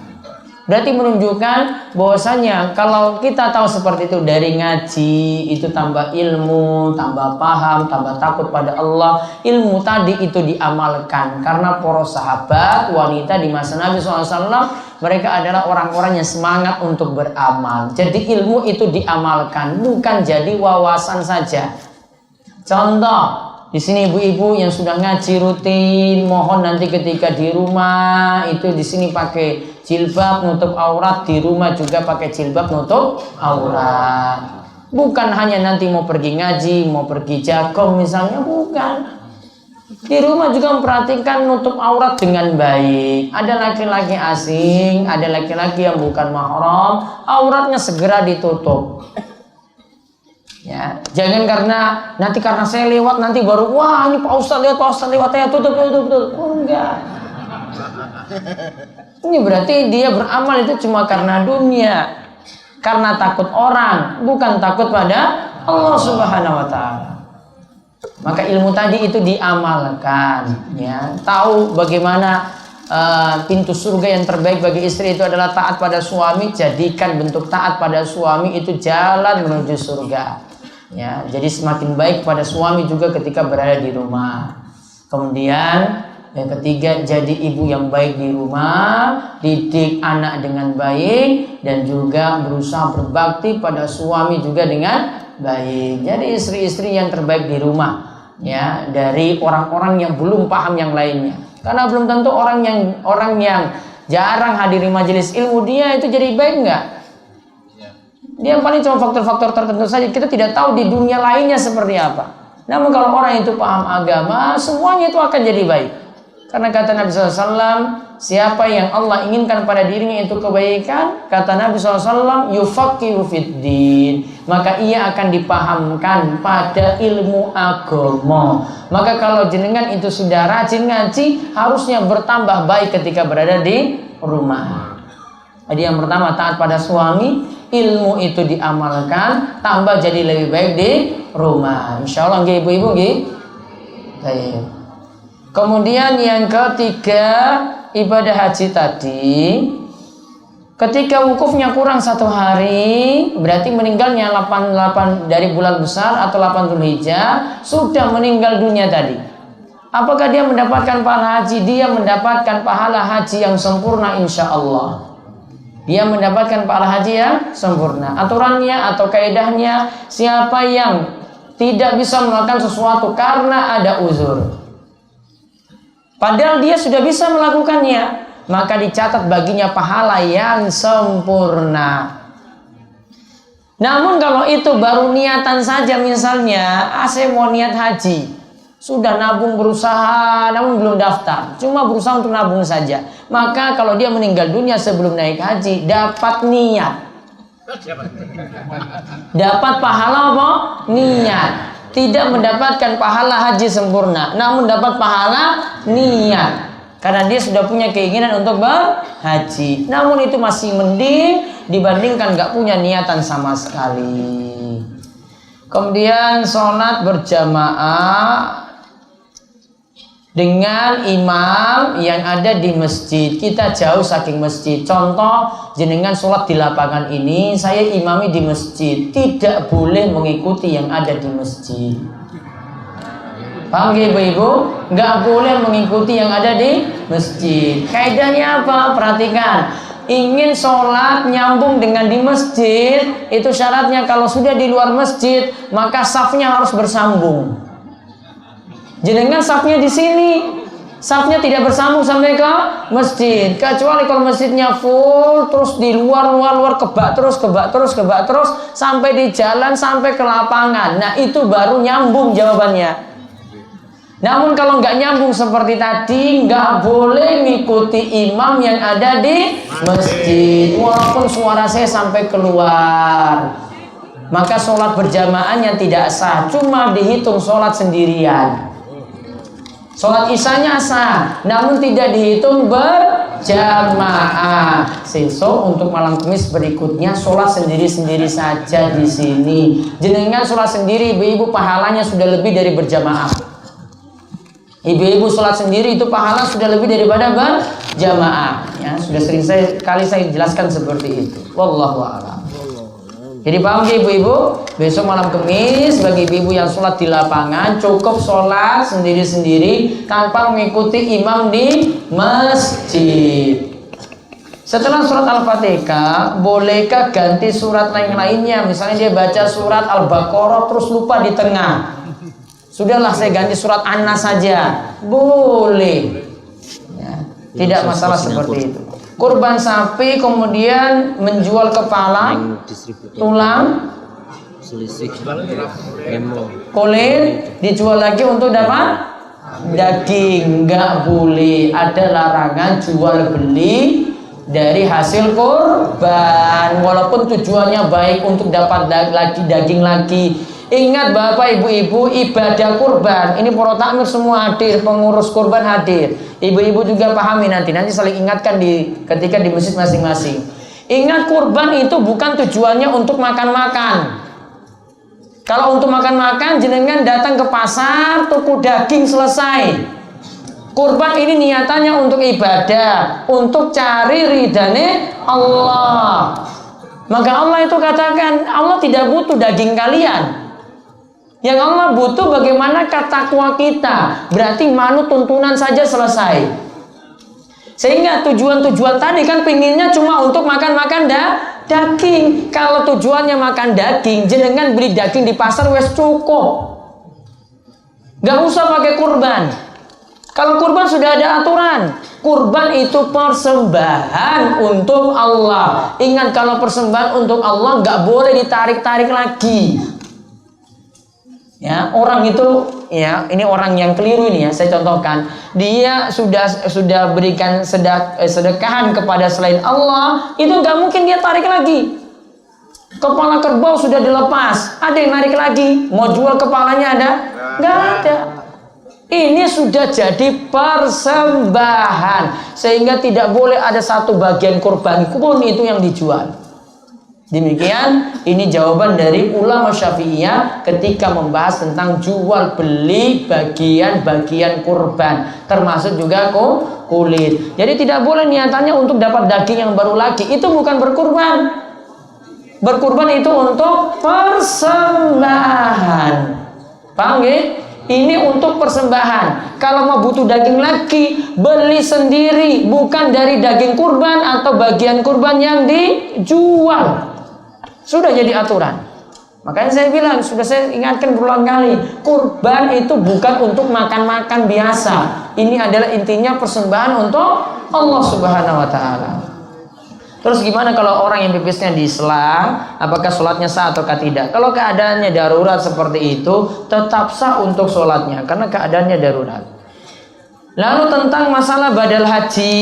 Berarti menunjukkan bahwasanya kalau kita tahu seperti itu dari ngaji, itu tambah ilmu, tambah paham, tambah takut pada Allah. Ilmu tadi itu diamalkan, karena para sahabat wanita di masa Nabi SAW, mereka adalah orang-orang yang semangat untuk beramal. Jadi ilmu itu diamalkan, bukan jadi wawasan saja. Contoh, di sini ibu-ibu yang sudah ngaji rutin, mohon nanti ketika di rumah itu di sini pakai jilbab nutup aurat, di rumah juga pakai jilbab nutup aurat. Bukan hanya nanti mau pergi ngaji, mau pergi jakom misalnya, bukan. Di rumah juga memperhatikan nutup aurat dengan baik. Ada laki-laki asing, ada laki-laki yang bukan mahram, auratnya segera ditutup. Ya, jangan karena saya lewat nanti baru wah ini Pak Ustadz lewat ya tutup. Oh, enggak. Ini berarti dia beramal itu cuma karena dunia. karena takut orang, bukan takut pada Allah Subhanahu wa taala. Maka ilmu tadi itu diamalkan, ya. Tahu bagaimana pintu surga yang terbaik bagi istri itu adalah taat pada suami, jadikan bentuk taat pada suami itu jalan menuju surga. Ya, jadi semakin baik pada suami juga ketika berada di rumah. Kemudian yang ketiga, jadi ibu yang baik di rumah, didik anak dengan baik, dan juga berusaha berbakti pada suami juga dengan baik. Jadi istri-istri yang terbaik di rumah, ya, dari orang-orang yang belum paham yang lainnya. Karena belum tentu orang yang jarang hadiri majelis ilmu dia itu jadi baik enggak? Dia paling cuma faktor-faktor tertentu saja. Kita tidak tahu di dunia lainnya seperti apa. Namun kalau orang itu paham agama, semuanya itu akan jadi baik. Karena kata Nabi SAW, siapa yang Allah inginkan pada dirinya itu kebaikan, kata Nabi SAW, yufaqihu fiddin, maka ia akan dipahamkan pada ilmu agama. Maka kalau jenengan itu sudah rajin ngaji, harusnya bertambah baik ketika berada di rumah. Jadi yang pertama, taat pada suami, ilmu itu diamalkan, tambah jadi lebih baik di rumah. Insya Allah, ibu-ibu, baik. Kemudian yang ketiga, ibadah haji tadi, ketika wukufnya kurang 1 hari, berarti meninggalnya 8 dari bulan besar atau 8 Dzulhijjah, sudah meninggal dunia tadi. Apakah dia mendapatkan pahala haji? Dia mendapatkan pahala haji yang sempurna, insya Allah. Dia mendapatkan pahala haji yang sempurna. Aturannya atau kaidahnya, siapa yang tidak bisa melakukan sesuatu karena ada uzur, padahal dia sudah bisa melakukannya, maka dicatat baginya pahala yang sempurna. Namun kalau itu baru niatan saja, misalnya, saya mau niat haji, sudah nabung berusaha, namun belum daftar, cuma berusaha untuk nabung saja, maka kalau dia meninggal dunia sebelum naik haji, dapat niat, dapat pahala apa? Niat. Tidak mendapatkan pahala haji sempurna, namun dapat pahala niat, karena dia sudah punya keinginan untuk berhaji. Namun itu masih mending dibandingkan gak punya niatan sama sekali. Kemudian sholat berjamaah dengan imam yang ada di masjid. Kita jauh saking masjid. Contoh, jenengan sholat di lapangan ini, saya imami di masjid, tidak boleh mengikuti yang ada di masjid. Paham ya ibu-ibu? Nggak boleh mengikuti yang ada di masjid. Kaidahnya apa? Perhatikan. Ingin sholat nyambung dengan di masjid, itu syaratnya kalau sudah di luar masjid, maka safnya harus bersambung. Jenengan safnya di sini, safnya tidak bersambung sampai ke masjid. Kecuali kalau masjidnya full, terus di luar kebak terus sampai di jalan, sampai ke lapangan. Nah itu baru nyambung jawabannya. Namun kalau nggak nyambung seperti tadi, nggak boleh mengikuti imam yang ada di masjid, walaupun suara saya sampai keluar. Maka sholat berjamaahnya tidak sah, cuma dihitung sholat sendirian. Sholat isyanya sah, namun tidak dihitung berjamaah. Besok untuk malam Kamis berikutnya sholat sendiri-sendiri saja di sini. Jenengan sholat sendiri, ibu-ibu pahalanya sudah lebih dari berjamaah. Ibu-ibu sholat sendiri itu pahala sudah lebih daripada berjamaah. Ya, sudah sering kali saya jelaskan seperti itu. Wallahu a'lam. Jadi paham ya ibu-ibu? Besok malam Kamis bagi ibu-ibu yang sholat di lapangan, cukup sholat sendiri-sendiri tanpa mengikuti imam di masjid. Setelah surat Al-Fatihah, bolehkah ganti surat lainnya? Misalnya dia baca surat Al-Baqarah terus lupa di tengah, sudahlah saya ganti surat An-Nas saja. Boleh ya, tidak masalah seperti itu. Kurban sapi kemudian menjual kepala, tulang, kulit dijual lagi untuk dapat daging. Nggak boleh, ada larangan jual beli dari hasil kurban, walaupun tujuannya baik untuk dapat daging lagi. Ingat Bapak Ibu-ibu, ibadah kurban ini para takmir semua hadir, pengurus kurban hadir, ibu-ibu juga pahami, nanti saling ingatkan ketika di masjid masing-masing. Ingat, kurban itu bukan tujuannya untuk makan-makan. Kalau untuk makan-makan, jenengan datang ke pasar, tuku daging, selesai. Kurban ini niatannya untuk ibadah, untuk cari ridhane Allah. Maka Allah itu katakan, Allah tidak butuh daging kalian. Yang Allah butuh bagaimana takwa kita. Berarti manut tuntunan saja, selesai. Sehingga tujuan-tujuan tadi kan pinginnya cuma untuk makan-makan daging. Kalau tujuannya makan daging, jenengan beli daging di pasar wes cukup. Gak usah pakai kurban. Kalau kurban sudah ada aturan. Kurban itu persembahan untuk Allah. Ingat, kalau persembahan untuk Allah gak boleh ditarik-tarik lagi. Ya, orang itu, ya, ini orang yang keliru ini ya, saya contohkan. Dia sudah berikan sedekahan kepada selain Allah, itu nggak mungkin dia tarik lagi. Kepala kerbau sudah dilepas, ada yang narik lagi. Mau jual kepalanya ada? Nggak ada. Ini sudah jadi persembahan, sehingga tidak boleh ada satu bagian kurban pun itu yang dijual. Demikian, ini jawaban dari ulama Syafi'iyah ketika membahas tentang jual beli bagian-bagian kurban, termasuk juga kulit. Jadi tidak boleh niatannya untuk dapat daging yang baru lagi. Itu bukan berkurban. Berkurban itu untuk persembahan. Paham ya? Ini untuk persembahan. Kalau mau butuh daging lagi, beli sendiri, bukan dari daging kurban atau bagian kurban yang dijual. Sudah jadi aturan. Makanya saya bilang, sudah saya ingatkan berulang kali, kurban itu bukan untuk makan-makan biasa. Ini adalah intinya persembahan untuk Allah Subhanahu wa Ta'ala. Terus gimana kalau orang yang pipisnya diselang, apakah sholatnya sah atau tidak? Kalau keadaannya darurat seperti itu, tetap sah untuk sholatnya, karena keadaannya darurat. Lalu tentang masalah badal haji,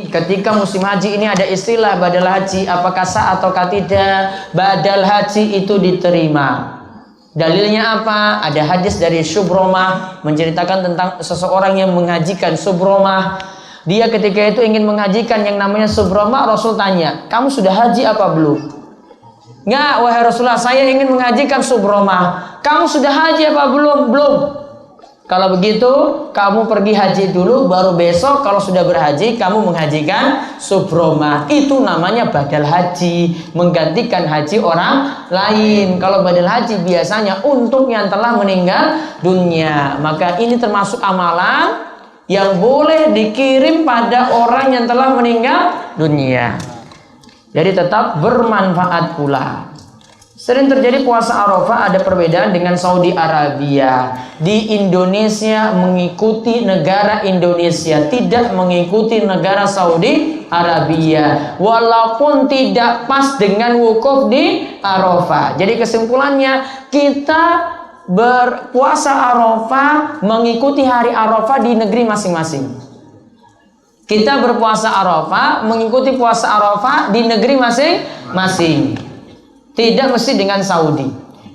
ketika musim haji ini ada istilah badal haji, apakah sah atau tidak? Badal haji itu diterima. Dalilnya apa? Ada hadis dari Syubromah menceritakan tentang seseorang yang menghajikan. Syubromah, dia ketika itu ingin menghajikan yang namanya Syubromah. Rasul tanya, kamu sudah haji apa belum? Enggak, wahai Rasulullah, saya ingin menghajikan Syubromah. Kamu sudah haji apa belum? Belum. Kalau begitu, kamu pergi haji dulu, baru besok kalau sudah berhaji, kamu menghajikan Syubromah. Itu namanya badal haji, menggantikan haji orang lain. Kalau badal haji biasanya untuk yang telah meninggal dunia. Maka ini termasuk amalan yang boleh dikirim pada orang yang telah meninggal dunia. Jadi tetap bermanfaat pula. Sering terjadi puasa Arafah, ada perbedaan dengan Saudi Arabia. Di Indonesia mengikuti negara Indonesia, tidak mengikuti negara Saudi Arabia, walaupun tidak pas dengan wukuf di Arafah. Jadi kesimpulannya, kita berpuasa Arafah mengikuti hari Arafah di negeri masing-masing. Kita berpuasa Arafah mengikuti puasa Arafah di negeri masing-masing. Tidak mesti dengan Saudi.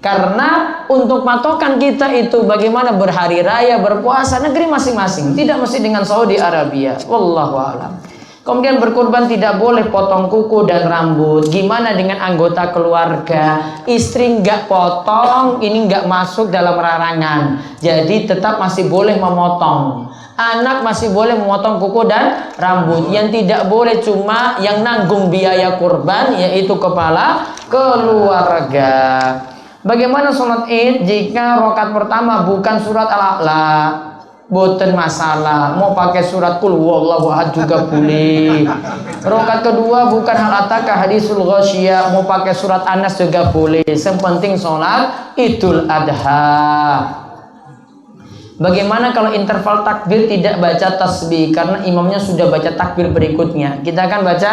Karena untuk patokan kita itu bagaimana berhari raya, berpuasa negeri masing-masing. Tidak mesti dengan Saudi Arabia. Wallahu a'lam. Kemudian berkurban tidak boleh potong kuku dan rambut. Gimana dengan anggota keluarga? Istri nggak potong, ini nggak masuk dalam larangan. Jadi tetap masih boleh memotong. Anak masih boleh memotong kuku dan rambut. Yang tidak boleh cuma yang nanggung biaya kurban, yaitu kepala keluarga. Bagaimana sholat id jika rakaat pertama bukan surat Al-A'la? Boten masalah, mau pakai surat Qul huwallahu ahad juga boleh. Rakaat kedua bukan hal ataka hadisul ghasyiyah, mau pakai surat An-Nas juga boleh. Yang penting sholat Idul Adha. Bagaimana kalau interval takbir tidak baca tasbih karena imamnya sudah baca takbir berikutnya? Kita akan baca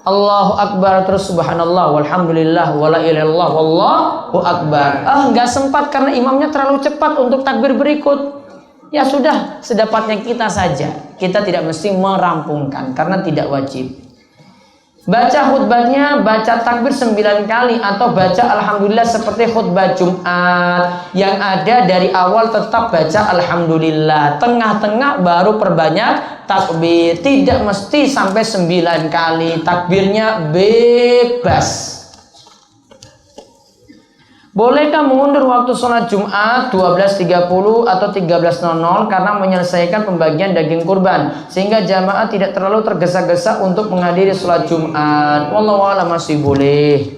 Allahu Akbar terus subhanallah walhamdulillah wala ilaha illallah wallahu akbar. Enggak sempat karena imamnya terlalu cepat untuk takbir berikut. Ya sudah, sedapatnya kita saja. Kita tidak mesti merampungkan karena tidak wajib. Baca khutbahnya, baca takbir 9 kali atau baca alhamdulillah seperti khutbah Jumat. Yang ada dari awal tetap baca alhamdulillah, tengah-tengah baru perbanyak takbir. Tidak mesti sampai 9 kali. Takbirnya bebas. Bolehkah mengundur waktu sholat Jumat 12.30 atau 13.00 karena menyelesaikan pembagian daging kurban sehingga jamaah tidak terlalu tergesa-gesa untuk menghadiri sholat Jumat? Wallahu a'lam, masih boleh.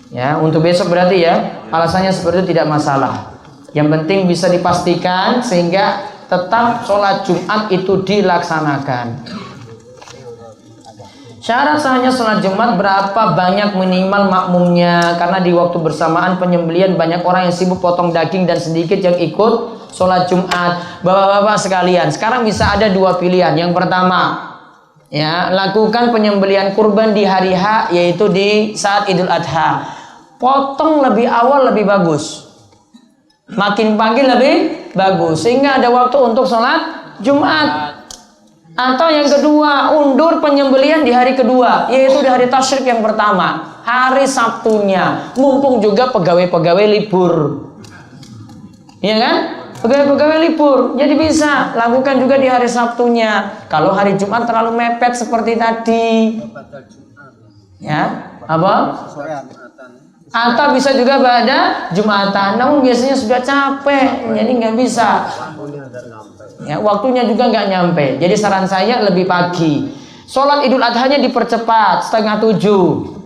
Ya, untuk besok berarti ya. Alasannya seperti itu tidak masalah. Yang penting bisa dipastikan sehingga tetap sholat Jumat itu dilaksanakan. Syarat sahnya sholat Jumat, berapa banyak minimal makmumnya? Karena di waktu bersamaan penyembelihan banyak orang yang sibuk potong daging dan sedikit yang ikut sholat Jumat. Bapak-bapak sekalian, sekarang bisa ada 2 pilihan. Yang pertama, ya, lakukan penyembelihan kurban di hari H, yaitu di saat Idul Adha. Potong lebih awal lebih bagus. Makin pagi lebih bagus sehingga ada waktu untuk sholat Jumat. Atau yang kedua, undur penyembelihan di hari kedua, yaitu di hari tasyrik yang pertama, hari Sabtunya, mumpung juga pegawai-pegawai libur. Iya kan? Pegawai-pegawai libur, jadi bisa lakukan juga di hari Sabtunya. Kalau hari Jumat terlalu mepet seperti tadi, ya, apa? Atau bisa juga pada Jumatan, namun biasanya sudah capek, jadi nggak bisa. Ya, waktunya juga nggak nyampe. Jadi saran saya lebih pagi. Sholat Idul Adhanya dipercepat 6:30.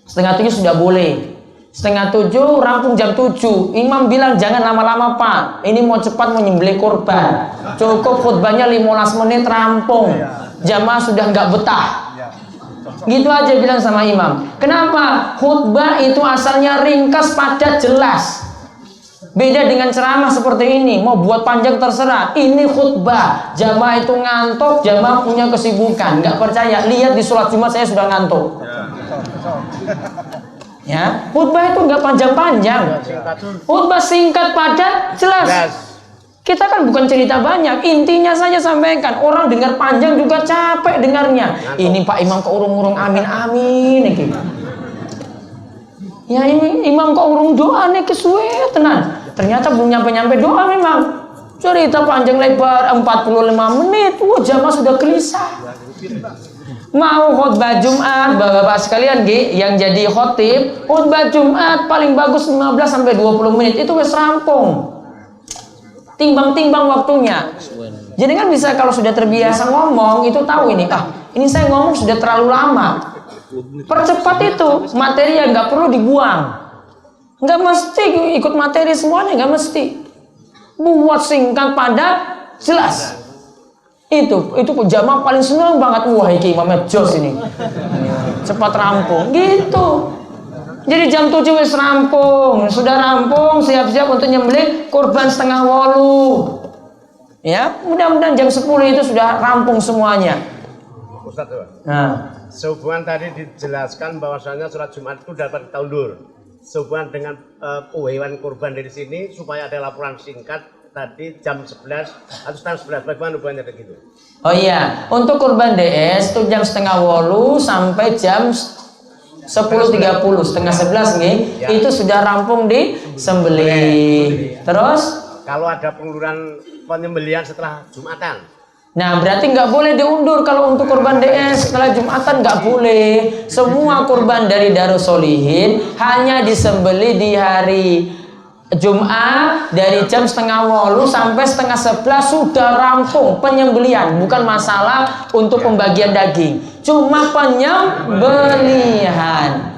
6:30 sudah boleh. 6:30 rampung jam 7. Imam bilang jangan lama-lama Pak. Ini mau cepat menyembelih kurban. Cukup khutbahnya 15 menit rampung. Jamaah sudah nggak betah. Gitu aja bilang sama imam. Kenapa? Khutbah itu asalnya ringkas, padat, jelas. Beda dengan ceramah seperti ini, mau buat panjang terserah. Ini khutbah, jamaah itu ngantuk, jamaah punya kesibukan. Nggak percaya, lihat di sholat Jumat saya sudah ngantuk. Ya, khutbah itu nggak panjang-panjang. Khutbah singkat, padat, jelas. Kita kan bukan cerita banyak, intinya saja sampaikan. Orang dengar panjang juga capek dengarnya. Ini Pak Imam kok urung-urung amin amin gitu. Ya ini imam kok urung doa nih kesuwe tenan. Ternyata belum nyampe-nyampe doa memang. Cerita panjang lebar 45 menit. Wah, jamaah sudah gelisah. Mau khutbah Jumat, Bapak-bapak sekalian yang jadi khotib, khutbah Jumat paling bagus 15 sampai 20 menit itu wis rampung. Timbang-timbang waktunya. Jadi kan bisa kalau sudah terbiasa ngomong itu tahu ini. Ini saya ngomong sudah terlalu lama. Percepat itu, materi yang nggak perlu dibuang. Nggak mesti ikut materi semuanya, nggak mesti. Buat singkat, padat, jelas. Itu jamaah paling senang banget. Wah, ini imamnya jos ini. Cepat rampung, gitu. Jadi jam 7 wis rampung, sudah rampung, siap-siap untuk nyembelih kurban 7:30. Ya, mudah-mudahan jam 10 itu sudah rampung semuanya. Ustaz, nah, sehubungan tadi dijelaskan bahwasanya sholat Jumat itu dapat kita undur. Sehubungan dengan hewan kurban dari sini supaya ada laporan singkat tadi jam 11 atau setengah 11. Bagaimana hubungannya begitu? Oh iya, untuk kurban DS itu jam 10:30 sampai jam 10.30, setengah 11 nih, ya. Itu sudah rampung di sembelih. Terus kalau ada pengunduran penyembelihan setelah Jumatan, nah berarti nggak boleh diundur. Kalau untuk kurban DS setelah Jumatan nggak boleh. Semua kurban dari Darussolihin hanya disembelih di hari Jumat dari jam 10:30 sampai setengah 11 sudah rampung penyembelihan. Bukan masalah untuk pembagian daging, cuma penyembelihan.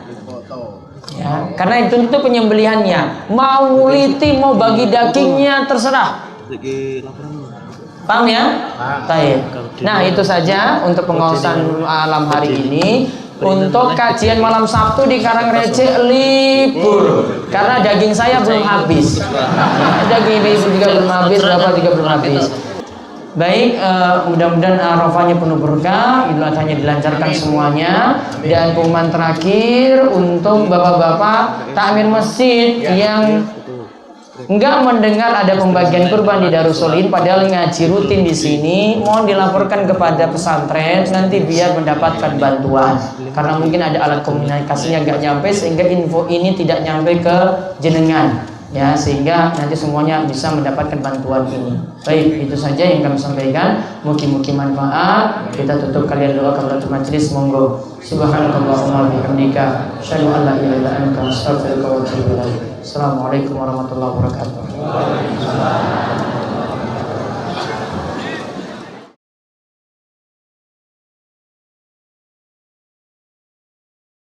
Ya, karena itu penyembelihannya. Mau nguliti, mau bagi dagingnya terserah. Paham ya? Baik. Nah, itu saja untuk pengawasan malam hari ini. Untuk kajian malam Sabtu di Karangreje libur karena daging saya belum habis. Daging ibu juga belum habis, bapak juga belum habis. Baik, mudah-mudahan Arafahnya penuh berkah, Idul Adhanya dilancarkan semuanya. Dan pengumuman terakhir untuk bapak-bapak takmir masjid yang nggak mendengar ada pembagian kurban di Darussolin padahal ngaji rutin di sini, mohon dilaporkan kepada pesantren nanti biar mendapatkan bantuan. Karena mungkin ada alat komunikasinya nggak nyampe sehingga info ini tidak nyampe ke jenengan. Ya, sehingga nanti semuanya bisa mendapatkan bantuan ini. Baik, itu saja yang kami sampaikan. Mungkin manfaat. Kita tutup kalian doa kafaratul majelis, monggo. Subhanakallahumma bihamdika, asyhadu an la ilaha illa anta, astaghfiruka wa atubu ilaik. Assalamualaikum warahmatullahi wabarakatuh.